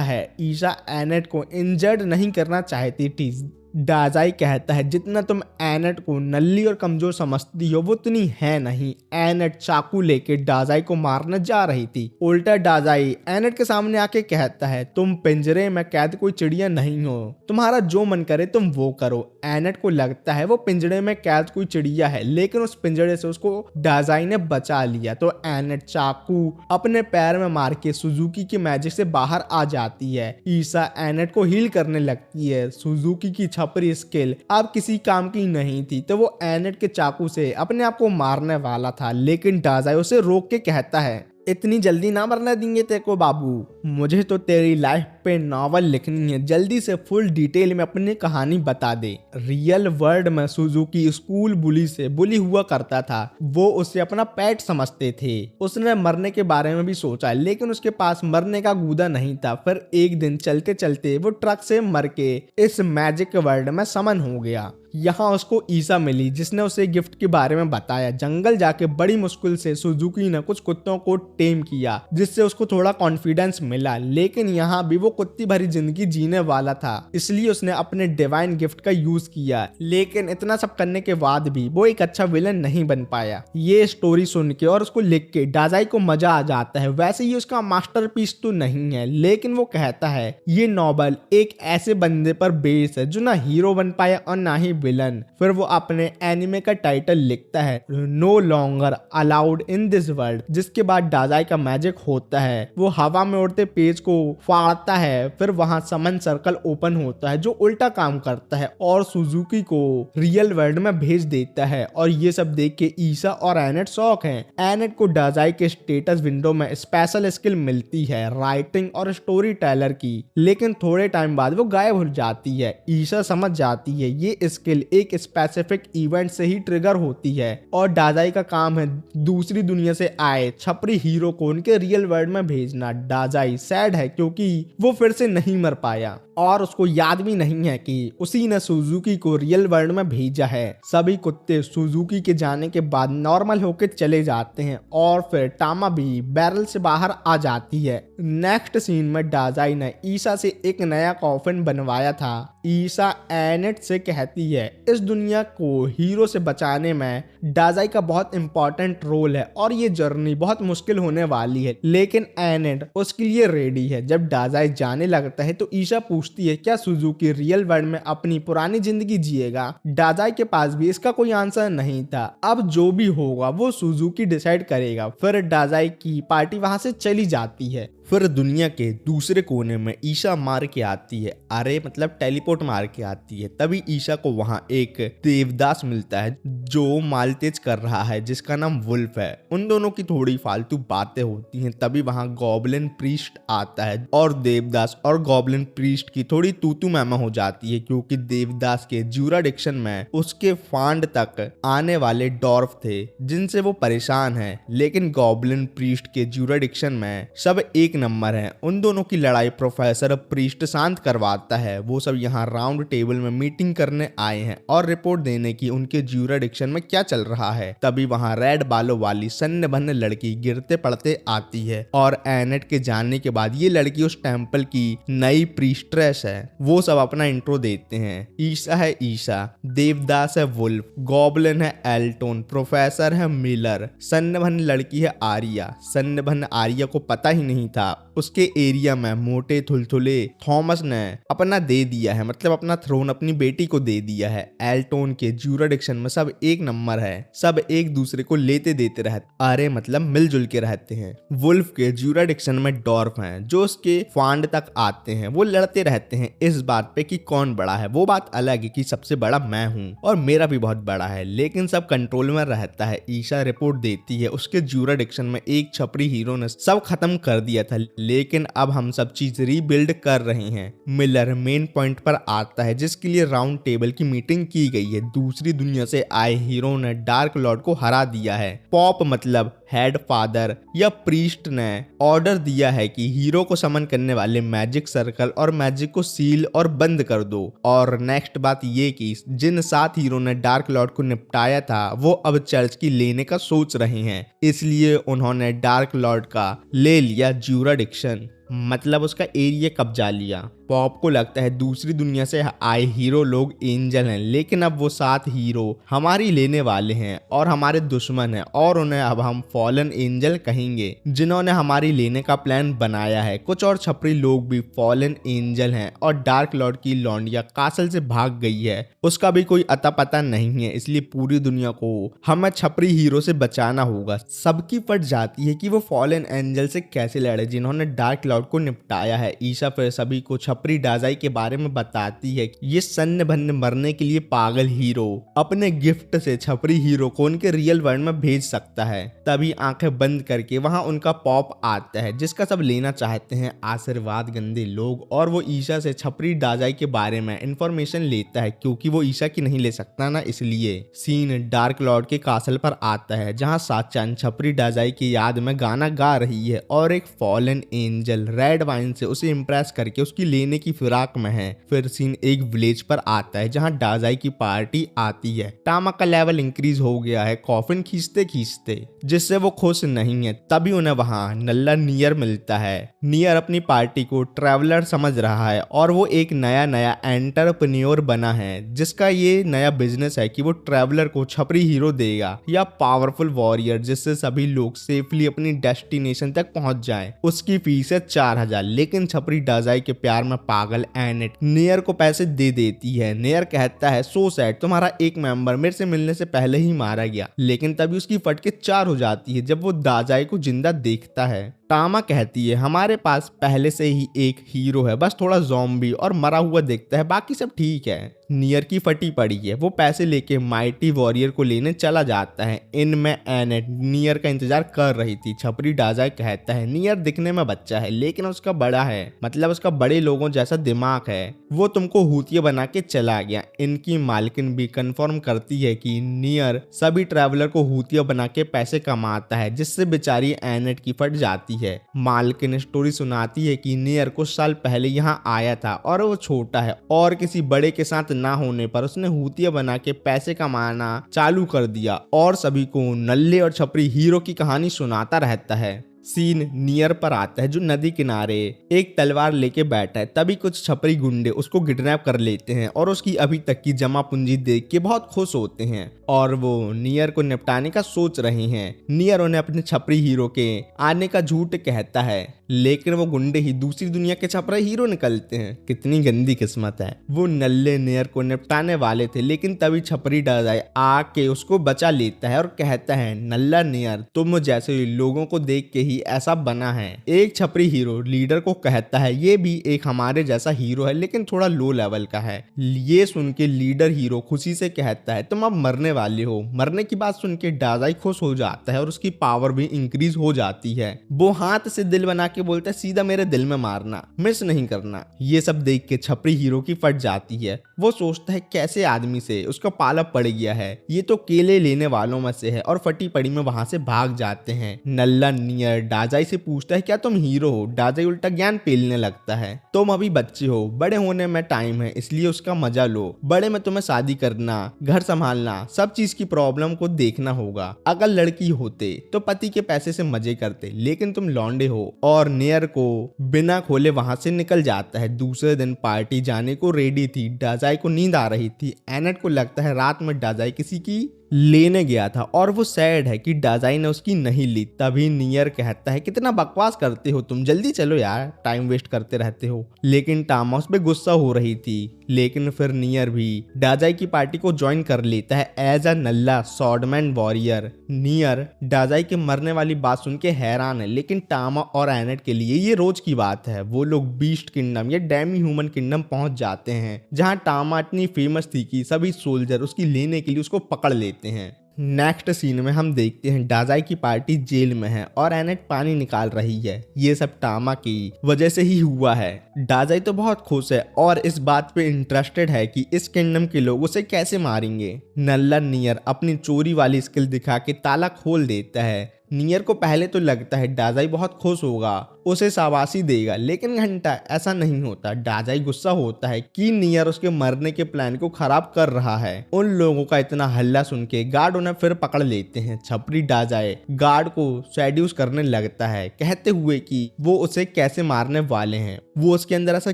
है। ईशा एनेट को इंजर्ड नहीं करना चाहती थी। डाजाई कहता है, जितना तुम एनेट को नल्ली और कमजोर समझती हो वो उतनी है नहीं। एनेट चाकू लेके डाजाई को मारने जा रही थी। उल्टा डाजाई एनेट के सामने आके कहता है, तुम पिंजरे में कैद कोई चिड़िया नहीं हो, तुम्हारा जो मन करे तुम वो करो। एनेट को लगता है वो पिंजरे में कैद कोई चिड़िया है, लेकिन उस पिंजरे से उसको डाजाई ने बचा लिया। तो एनेट चाकू अपने पैर में मार के सुजुकी के मैजिक से बाहर आ जाती है। ईशा एनेट को हील करने लगती है। सुजुकी की छपरी स्किल अब किसी काम की नहीं थी, तो वो एनेट के चाकू से अपने आप को मारने वाला था, लेकिन डाजाई उसे रोक के कहता है, इतनी जल्दी ना मरने देंगे तेरे को बाबू, मुझे तो तेरी लाइफ पे नॉवल लिखनी है, जल्दी से फुल डिटेल में अपनी कहानी बता दे। रियल वर्ल्ड में सुजुकी स्कूल बुली से बुली हुआ करता था। वो उसे अपना पेट समझते थे। उसने मरने के बारे में भी सोचा, लेकिन उसके पास मरने का गूदा नहीं था। फिर एक दिन चलते चलते वो ट्रक से मर के इस मैजिक वर्ल्ड में समन हो गया। यहाँ उसको ईशा मिली जिसने उसे गिफ्ट के बारे में बताया। जंगल जाके बड़ी मुश्किल से सुजुकी ने कुछ कुत्तों को टेम किया जिससे उसको थोड़ा कॉन्फिडेंस मिला, लेकिन यहाँ भी वो कुत्ती भरी जिंदगी जीने वाला था, इसलिए उसने अपने डिवाइन गिफ्ट का यूज किया। लेकिन इतना सब करने के बाद भी वो एक अच्छा विलन नहीं बन पाया। ये स्टोरी सुन के और उसको लिख के दाजाई को मजा आ जाता है। वैसे ये उसका मास्टरपीस तो नहीं है, लेकिन वो कहता है ये नॉवल एक ऐसे बंदे पर बेस है जो ना हीरो बन पाया और ना ही विलन। फिर वो अपने एनिमे का टाइटल लिखता है no longer allowed in this world, जिसके बाद दाजाई का मैजिक होता है। वो हवा में उड़ते पेज को फाड़ता है, फिर वहां समन सर्कल ओपन होता है जो उल्टा काम करता है और सुजुकी को रियल वर्ल्ड में भेज देता है। और ये सब देख के ईसा और एनेट शॉक हैं। एनेट को दाजाई के स्टेटस विंडो में स्पेशल स्किल मिलती है राइटिंग और स्टोरी टेलर की, लेकिन थोड़े टाइम बाद वो गायब हो जाती है। ईसा समझ जाती है ये स्किल एक स्पेसिफिक इवेंट से ही ट्रिगर होती है और दाजाई का काम है दूसरी दुनिया से आए छपरी हीरो को उनके रियल वर्ल्ड में भेजना। दाजाई सैड है क्योंकि वो फिर से नहीं मर पाया और उसको याद भी नहीं है कि उसी ने सुजुकी को रियल वर्ल्ड में भेजा है। सभी कुत्ते सुजुकी के जाने के बाद नॉर्मल होकर चले जाते हैं और फिर टामा भी बैरल से बाहर आ जाती है। नेक्स्ट सीन में दाजाई ने ईसा से एक नया कॉफिन बनवाया था। ईसा एनेट से कहती है इस दुनिया को हीरो से बचाने में दाजाई का बहुत इंपॉर्टेंट रोल है और ये जर्नी बहुत मुश्किल होने वाली है, लेकिन एनेट उसके लिए रेडी है। जब दाजाई जाने लगता है तो ईसा पूछती है क्या सुजुकी रियल वर्ल्ड में अपनी पुरानी जिंदगी जिएगा। दाजाई के पास भी इसका कोई आंसर नहीं था। अब जो भी होगा वो सुजुकी डिसाइड करेगा। फिर दाजाई की पार्टी वहां से चली जाती है। फिर दुनिया के दूसरे कोने में ईशा मार के आती है, अरे मतलब टेलीपोर्ट मार के आती है। तभी ईशा को वहां एक देवदास मिलता है जो मालतेज कर रहा है जिसका नाम वुल्फ है। उन दोनों की थोड़ी फालतू बातें होती हैं। तभी वहां गॉब्लिन प्रीस्ट आता है और देवदास और गॉब्लिन प्रीस्ट की थोड़ी तूतू मैमा हो जाती है क्योंकि देवदास के ज्यूराडिक्शन में उसके फांड तक आने वाले डॉर्फ थे जिनसे वो परेशान है, लेकिन गॉब्लिन प्रीस्ट के ज्यूराडिक्शन में सब एक नंबर है। उन दोनों की लड़ाई प्रोफेसर प्रीस्ट शांत करवाता है। वो सब यहाँ राउंड टेबल में मीटिंग करने आए हैं और रिपोर्ट देने की उनके ज्यूरिडिक्शन में क्या चल रहा है। तभी वहाँ रेड बालों वाली सन्न भन्न लड़की गिरते पड़ते आती है और एनेट के जाने के बाद ये लड़की उस टेम्पल की नई प्रीस्ट्रेस है। वो सब अपना इंट्रो देते हैं। ईसा है ईसा, देवदास है वुल्फ, गॉब्लिन है एल्टोन, प्रोफेसर है मिलर, सन्न भन्न लड़की है आर्या। सन्न भन्न आर्या को पता ही नहीं था उसके एरिया में मोटे थुलथुले थॉमस ने अपना दे दिया है, मतलब अपना थ्रोन अपनी बेटी को दे दिया है। एल्टोन के ज्यूरिडिक्शन में सब एक नंबर है, सब एक दूसरे को लेते देते रहते, अरे मतलब मिलजुल के रहते हैं। वुल्फ के ज्यूरिडिक्शन में डॉर्फ हैं जो उसके फांड तक आते हैं। वो लड़ते रहते हैं इस बात पे कि कौन बड़ा है। वो बात अलग है कि सबसे बड़ा मैं हूँ और मेरा भी बहुत बड़ा है, लेकिन सब कंट्रोल में रहता है। ईशा रिपोर्ट देती है उसके ज्यूरिडिक्शन में एक छपरी हीरो ने सब खत्म कर दिया था, लेकिन अब हम सब चीज रीबिल्ड कर रहे हैं। मिलर मेन पॉइंट पर आता है जिसके लिए राउंड टेबल की मीटिंग की गई है। दूसरी दुनिया से आए हीरो ने डार्क लॉर्ड को हरा दिया है। पॉप मतलब हेड फादर या प्रीस्ट ने ऑर्डर दिया है कि हीरो को समन करने वाले मैजिक सर्कल और मैजिक को सील और बंद कर दो। और नेक्स्ट बात ये कि जिन 7 हीरो ने डार्क लॉर्ड को निपटाया था वो अब चर्च की लेने का सोच रहे हैं, इसलिए उन्होंने डार्क लॉर्ड का ले लिया ज्यूरिडिक्शन, मतलब उसका एरिया कब्जा लिया। पॉप को लगता है दूसरी दुनिया से आए हीरो लोग एंजल हैं, लेकिन अब वो 7 हीरो हमारी लेने वाले हैं और हमारे दुश्मन हैं और उन्हें अब हम फॉलन एंजल कहेंगे जिन्होंने हमारी लेने का प्लान बनाया है। कुछ और छपरी लोग भी फॉलन एंजल हैं और डार्क लॉर्ड की लौंडिया कासल से भाग गई है, उसका भी कोई अता पता नहीं है, इसलिए पूरी दुनिया को हमें छपरी हीरो से बचाना होगा। सबकी फट जाती है कि वो फॉलन एंजल से कैसे लड़े जिन्होंने डार्क लॉर्ड को निपटाया है। ईशा फिर सभी को छपरी दाजाई के बारे में बताती है कि ये सन्न भन्न मरने के लिए पागल हीरो अपने गिफ्ट से छपरी हीरो को उनके रियल वर्ल्ड में भेज सकता है। तभी आंखें बंद करके वहां उनका पॉप आता है जिसका सब लेना चाहते हैं आशीर्वाद गंदे लोग, और वो ईशा से छपरी दाजाई के बारे में इंफॉर्मेशन लेता है क्योंकि वो ईशा की नहीं ले सकता ना, इसलिए। सीन डार्क लॉर्ड के कासल पर आता है जहां साचान छपरी दाजाई की याद में गाना गा रही है और एक फॉलन एंजल रेड वाइन से उसे इम्प्रेस करके उसकी लेने की फिराक में है। फिर सीन एक विलेज पर आता है जहाँ डाजाई की पार्टी आती है। टामा का लेवल इंक्रीज हो गया है कॉफिन खींचते खींचते, जिससे वो खुश नहीं है। तभी उन्हें वहाँ नल्ला नियर मिलता है। नियर अपनी पार्टी को ट्रैवलर समझ रहा है और वो एक नया एंटरप्रेन्योर बना है जिसका ये नया बिजनेस है कि वो ट्रैवलर को छपरी हीरो देगा या पावरफुल वॉरियर, जिससे सभी लोग सेफली अपनी डेस्टिनेशन तक पहुंच जाएं। उसकी फीस है 4000, लेकिन छपरी डाजाई के प्यार में पागल एनेट नियर को पैसे दे देती है। नियर कहता है सो सैड, तुम्हारा एक मेंबर मेरे से मिलने से पहले ही मारा गया। लेकिन तभी उसकी फटके 4 हो जाती है जब वो डाजाई को जिंदा देखता है। टामा कहती है हमारे पास पहले से ही एक हीरो है, बस थोड़ा ज़ॉम्बी और मरा हुआ दिखता है, बाकी सब ठीक है। नियर की फटी पड़ी है। वो पैसे लेके माइटी वॉरियर को लेने चला जाता है। इनमें एनेट नियर का इंतजार कर रही थी। छपरी डाजाई कहता है नियर दिखने में बच्चा है लेकिन उसका बड़ा है, मतलब उसका बड़े लोगों जैसा दिमाग है। वो तुमको हूतिया बना के चला गया। इनकी मालकिन भी कंफर्म करती है कि नियर सभी ट्रैवलर को हूतिया बना के पैसे कमाता है, जिससे बेचारी एनेट की फट जाती है। मालकिन स्टोरी सुनाती है कि नियर कुछ साल पहले यहाँ आया था और वो छोटा है और किसी बड़े के साथ ना होने पर उसने हूतिया बना के पैसे कमाना चालू कर दिया और सभी को नल्ले और छपरी हीरो की कहानी सुनाता रहता है। सीन नियर पर आता है जो नदी किनारे एक तलवार लेके बैठा है। तभी कुछ छपरी गुंडे उसको किडनैप कर लेते हैं और उसकी अभी तक की जमा पूंजी देख के बहुत खुश होते हैं और वो नियर को निपटाने का सोच रहे हैं। नियर उन्हें अपने छपरी हीरो के आने का झूठ कहता है, लेकिन वो गुंडे ही दूसरी दुनिया के छपरा हीरो निकलते हैं। कितनी गंदी किस्मत है। वो नल्ले नियर को निपटाने वाले थे, लेकिन तभी छपरी डाजाई आके उसको बचा लेता है और कहता है नल्ला नियर तुम जैसे लोगों को देख के ही ऐसा बना है। एक छपरी हीरो लीडर को कहता है ये भी एक हमारे जैसा हीरो है लेकिन थोड़ा लो लेवल का है। ये सुन के लीडर हीरो खुशी से कहता है तुम अब मरने वाले हो। मरने की बात सुन के डाजाई खुश हो जाता है और उसकी पावर भी इंक्रीज हो जाती है। वो हाथ से दिल बना के बोलता है सीधा मेरे दिल में मारना, मिस नहीं करना। ये सब देख के छपरी हीरो की फट जाती है। वो सोचता है कैसे आदमी से उसका पाला पड़ गया है, ये तो केले लेने वालों में से है, और फटी पड़ी में वहां से भाग जाते हैं। नल्ला नियर डाजाई से पूछता है क्या तुम हीरो हो? डाजाई उल्टा ज्ञान पेलने लगता है, तुम अभी बच्चे हो, बड़े होने में टाइम है इसलिए उसका मजा लो। बड़े में तुम्हें शादी करना, घर संभालना, सब चीज की प्रॉब्लम को देखना होगा। अगर लड़की होते तो पति के पैसे से मजे करते, लेकिन तुम लौंडे हो। और नियर को बिना खोले वहां से निकल जाता है। दूसरे दिन पार्टी जाने को रेडी थी। डाजाई को नींद आ रही थी। एनेट को लगता है रात में डाजाई किसी की लेने गया था और वो सैड है कि डाजाई ने उसकी नहीं ली। तभी नियर कहता है कितना बकवास करते हो तुम, जल्दी चलो यार, टाइम वेस्ट करते रहते हो। लेकिन टामा उस पे गुस्सा हो रही थी। लेकिन फिर नियर भी डाजाई की पार्टी को ज्वाइन कर लेता है as a Nalla swordsman warrior. Near डाजाई के मरने वाली बात सुन के हैरान है, लेकिन टामा और एनेट के लिए ये रोज की बात है। वो लोग बीस्ट किंगडम या डेमी ह्यूमन किंगडम पहुंच जाते हैं, जहां टामा इतनी फेमस थी कि सभी सोल्जर उसकी लेने के लिए उसको पकड़ लेते हैं। नेक्स्ट सीन में हम देखते हैं डाजाई की पार्टी जेल में है और एनेट पानी निकाल रही है। ये सब टामा की वजह से ही हुआ है। डाजाई तो बहुत खुश है और इस बात पे इंटरेस्टेड है कि इस किंगडम के लोग उसे कैसे मारेंगे। नल्ला नियर अपनी चोरी वाली स्किल दिखा के ताला खोल देता है। नियर को पहले तो लगता है डाजाई बहुत खुश होगा, उसे शाबाशी देगा, लेकिन घंटा ऐसा नहीं होता। डाजाई गुस्सा होता है कि नियर उसके मरने के प्लान को खराब कर रहा है। उन लोगों का इतना हल्ला सुन के गार्ड उन्हें फिर पकड़ लेते हैं। छपरी डाजाई गार्ड को सेड्यूस करने लगता है, कहते हुए कि वो उसे कैसे मारने वाले हैं, वो उसके अंदर ऐसा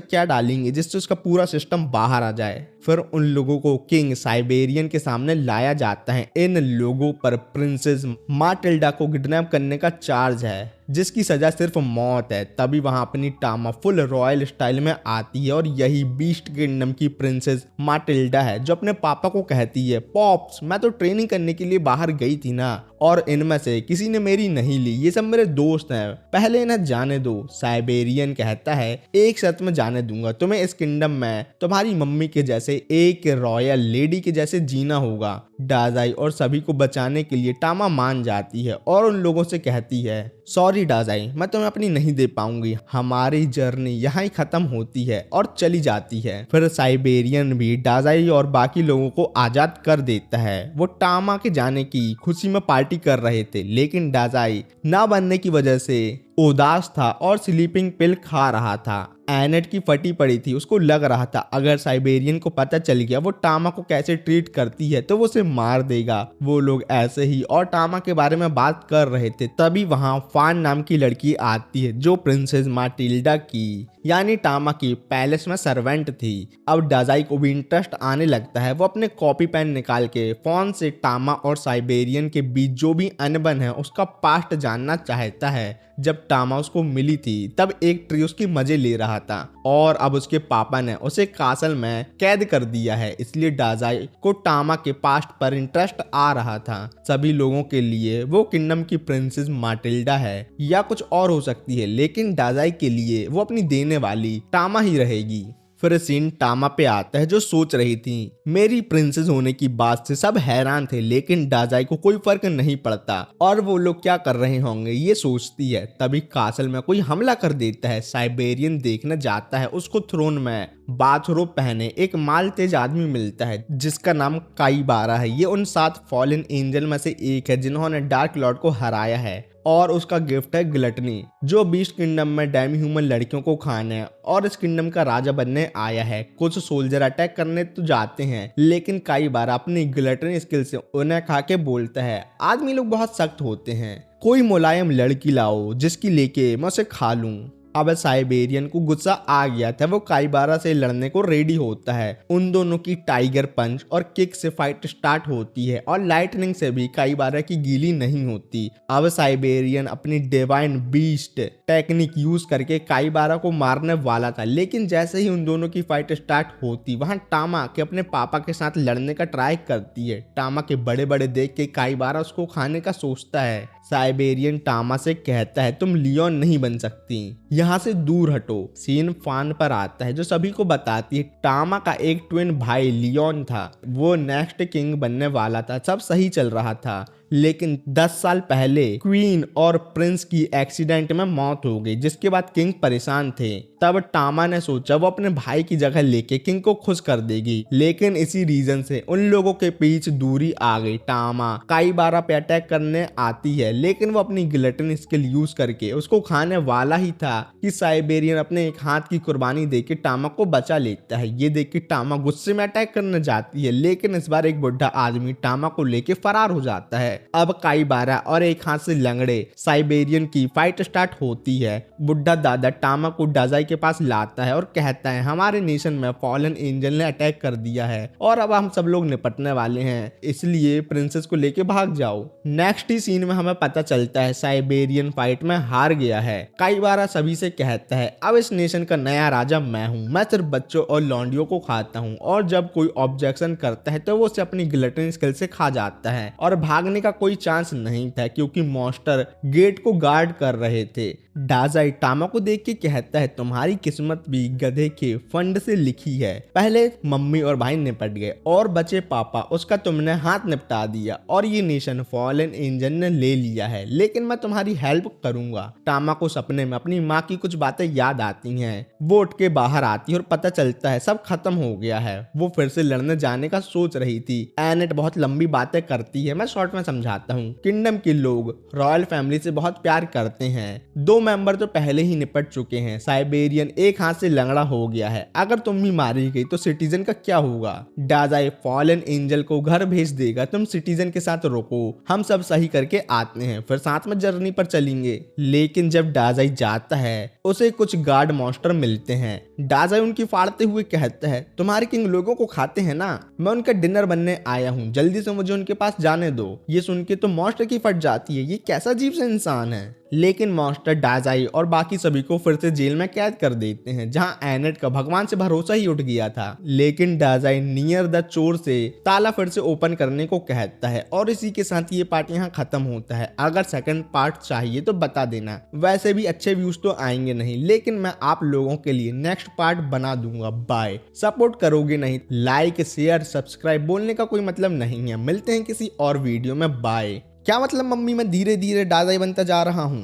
क्या डालेंगे जिससे उसका पूरा सिस्टम बाहर आ जाए। फिर उन लोगों को किंग साइबेरियन के सामने लाया जाता है। इन लोगों पर प्रिंसेस माटिल्डा को किडनैप करने का चार्ज है, जिसकी सजा सिर्फ मौत है। तभी वहां अपनी टामा फुल रॉयल स्टाइल में आती है और यही बीस्ट किंगडम की प्रिंसेस माटिल्डा है, जो अपने पापा को कहती है पॉप्स मैं तो ट्रेनिंग करने के लिए बाहर गई थी ना, और इनमें से किसी ने मेरी नहीं ली, ये सब मेरे दोस्त हैं, पहले इन्हें जाने दो। साइबेरियन कहता है एक शर्त में जाने दूंगा, तुम्हें इस किंगडम में तुम्हारी मम्मी के जैसे एक रॉयल लेडी के जैसे जीना होगा। डाजाई और सभी को बचाने के लिए टामा मान जाती है और उन लोगों से कहती है सॉरी डाजाई, मैं तुम्हें अपनी नहीं दे पाऊंगी, हमारी जर्नी यहाँ ही खत्म होती है, और चली जाती है। फिर साइबेरियन भी डाजाई और बाकी लोगों को आजाद कर देता है। वो टामा के जाने की खुशी में पार्टी कर रहे थे, लेकिन डाजाई ना बनने की वजह से उदास था और स्लीपिंग पिल खा रहा था। एनेट की फटी पड़ी थी, उसको लग रहा था अगर साइबेरियन को पता चल गया वो टामा को कैसे ट्रीट करती है तो वो उसे मार देगा। वो लोग ऐसे ही और टामा के बारे में बात कर रहे थे, तभी वहां फान नाम की लड़की आती है जो प्रिंसेस माटिल्डा की यानी टामा की पैलेस में सर्वेंट थी। अब डाजाई को भी इंटरेस्ट आने लगता है। वो अपने कॉपी पेन निकाल के फोन से टामा और साइबेरियन के बीच जो भी अनबन है उसका पास्ट जानना चाहता है। जब टामा उसको मिली थी तब एक ट्री उसकी मजे ले रहा था और अब उसके पापा ने उसे कासल में कैद कर दिया है, इसलिए डाजाई को टामा के पास्ट पर इंटरेस्ट आ रहा था। सभी लोगों के लिए वो किंगडम की प्रिंसेस माटिल्डा है या कुछ और हो सकती है, लेकिन डाजाई के लिए वो अपनी देने वाली टामा ही रहेगी। फिर सीन टामा पे आता है जो सोच रही थी मेरी प्रिंसेस होने की बात से सब हैरान थे, लेकिन डाजाई को कोई फर्क नहीं पड़ता और वो लोग क्या कर रहे होंगे ये सोचती है। तभी कासल में कोई हमला कर देता है। साइबेरियन देखने जाता है, उसको थ्रोन में बाथरोब पहने एक माल तेज आदमी मिलता है जिसका नाम काईबारा है। ये उन 7 फॉलन एंजल में से एक है जिन्होंने डार्क लॉर्ड को हराया है और उसका गिफ्ट है ग्लटनी जो बीस्ट किंगडम में डेमी ह्यूमन लड़कियों को खाने और इस किंगडम का राजा बनने आया है। कुछ सोल्जर अटैक करने तो जाते हैं लेकिन कई बार अपनी ग्लटनी स्किल से उन्हें खा के बोलता है आदमी लोग बहुत सख्त होते हैं, कोई मुलायम लड़की लाओ जिसकी लेके मैं उसे खा लूं। अब साइबेरियन को गुस्सा आ गया था, वो काईबारा से लड़ने को रेडी होता है। उन दोनों की टाइगर पंच और किक से फाइट स्टार्ट होती है और लाइटनिंग से भी काईबारा की गीली नहीं होती। अब साइबेरियन अपनी डिवाइन बीस्ट टेक्निक यूज करके काईबारा को मारने वाला था, लेकिन जैसे ही उन दोनों की फाइट स्टार्ट होती वहां टामा के अपने पापा के साथ लड़ने का ट्राई करती है। टामा के बड़े बड़े देख के काईबारा उसको खाने का सोचता है। साइबेरियन टामा से कहता है तुम लियोन नहीं बन सकती, यहाँ से दूर हटो। सीन फान पर आता है जो सभी को बताती है टामा का एक ट्विन भाई लियोन था, वो नेक्स्ट किंग बनने वाला था। सब सही चल रहा था, लेकिन 10 साल पहले क्वीन और प्रिंस की एक्सीडेंट में मौत हो गई, जिसके बाद किंग परेशान थे। तब टामा ने सोचा वो अपने भाई की जगह लेके किंग को खुश कर देगी, लेकिन इसी रीजन से उन लोगों के बीच दूरी आ गई। टामा काईबारा पे अटैक करने आती है, लेकिन वो अपनी गिलेटिन स्किल यूज करके उसको खाने वाला ही था कि साइबेरियन अपने एक हाथ की कुर्बानी देके टामा को बचा लेता है। ये देख के टामा गुस्से में अटैक करने जाती है, लेकिन इस बार एक बुढ़ा आदमी टामा को लेके फरार हो जाता है। अब काईबारा और एक हाथ से लंगड़े साइबेरियन की फाइट स्टार्ट होती है। बुढ़ा दादा टामा को डाजाई के पास लाता है और कहता है हमारे नेशन में फॉलन एंजल ने अटैक कर दिया है और अब हम सब लोग निपटने वाले हैं, इसलिए प्रिंसेस को लेके भाग जाओ। नेक्स्ट ही सीन में हमें पता चलता है साइबेरियन फाइट में हार गया है। काईबारा सभी से कहता है अब इस नेशन का नया राजा मैं हूँ, मैं सिर्फ बच्चों और लौंडियों को खाता हूँ, और जब कोई ऑब्जेक्शन करता है तो वो उसे अपनी गिलेटिन स्किल से खा जाता है और भागने का कोई चांस नहीं था क्योंकि मॉन्स्टर गेट को गार्ड कर रहे थे। डाजाई टामा को देख के कहता है तुम्हारी किस्मत भी गधे के फंड से लिखी है, पहले मम्मी और भाई निपट गए और बचे पापा, उसका तुमने हाथ निपटा दिया और ये नेशन फॉलन एंजल ने ले लिया है, लेकिन मैं तुम्हारी हेल्प करूंगा। टामा को सपने में अपनी माँ की कुछ बातें याद आती हैं, वो उठ के बाहर आती है और पता चलता है सब खत्म हो गया है। वो फिर से लड़ने जाने का सोच रही थी। एनेट बहुत लंबी बातें करती है, मैं शॉर्ट में समझाता हूँ। किंगडम के लोग रॉयल फैमिली से बहुत प्यार करते हैं, 2 मेंबर तो पहले ही निपट चुके हैं, साइबेरियन एक हाथ से लंगड़ा हो गया है, अगर तुम भी मारी गई तो सिटीजन का क्या होगा। डाजाई फॉलन एंजल को घर भेज देगा, तुम सिटीजन के साथ रुको, हम सब सही करके आते हैं, फिर साथ में जर्नी पर चलेंगे। लेकिन जब डाजाई जाता है उसे कुछ गार्ड मॉन्स्टर मिलते हैं। डाजाई उनकी फाड़ते हुए कहता है तुम्हारे किंग लोगों को खाते हैं ना, मैं उनका डिनर बनने आया हूँ, जल्दी से मुझे उनके पास जाने दो। ये सुन के तो मॉन्स्टर की फट जाती है, ये कैसा अजीब सा इंसान है। लेकिन मॉन्स्टर डाजाई और बाकी सभी को फिर से जेल में कैद कर देते हैं, जहां एनेट का भगवान से भरोसा ही उठ गया था। लेकिन डाजाई नियर द चोर से ताला फिर से ओपन करने को कहता है और इसी के साथ ये पार्ट यहाँ खत्म होता है। अगर सेकंड पार्ट चाहिए तो बता देना, वैसे भी अच्छे व्यूज तो आएंगे नहीं, लेकिन मैं आप लोगों के लिए नेक्स्ट पार्ट बना दूंगा। बाय। सपोर्ट करोगे नहीं, लाइक शेयर सब्सक्राइब बोलने का कोई मतलब नहीं है। मिलते हैं किसी और वीडियो में, बाय। क्या मतलब मम्मी मैं धीरे धीरे डाजाई बनता जा रहा हूँ।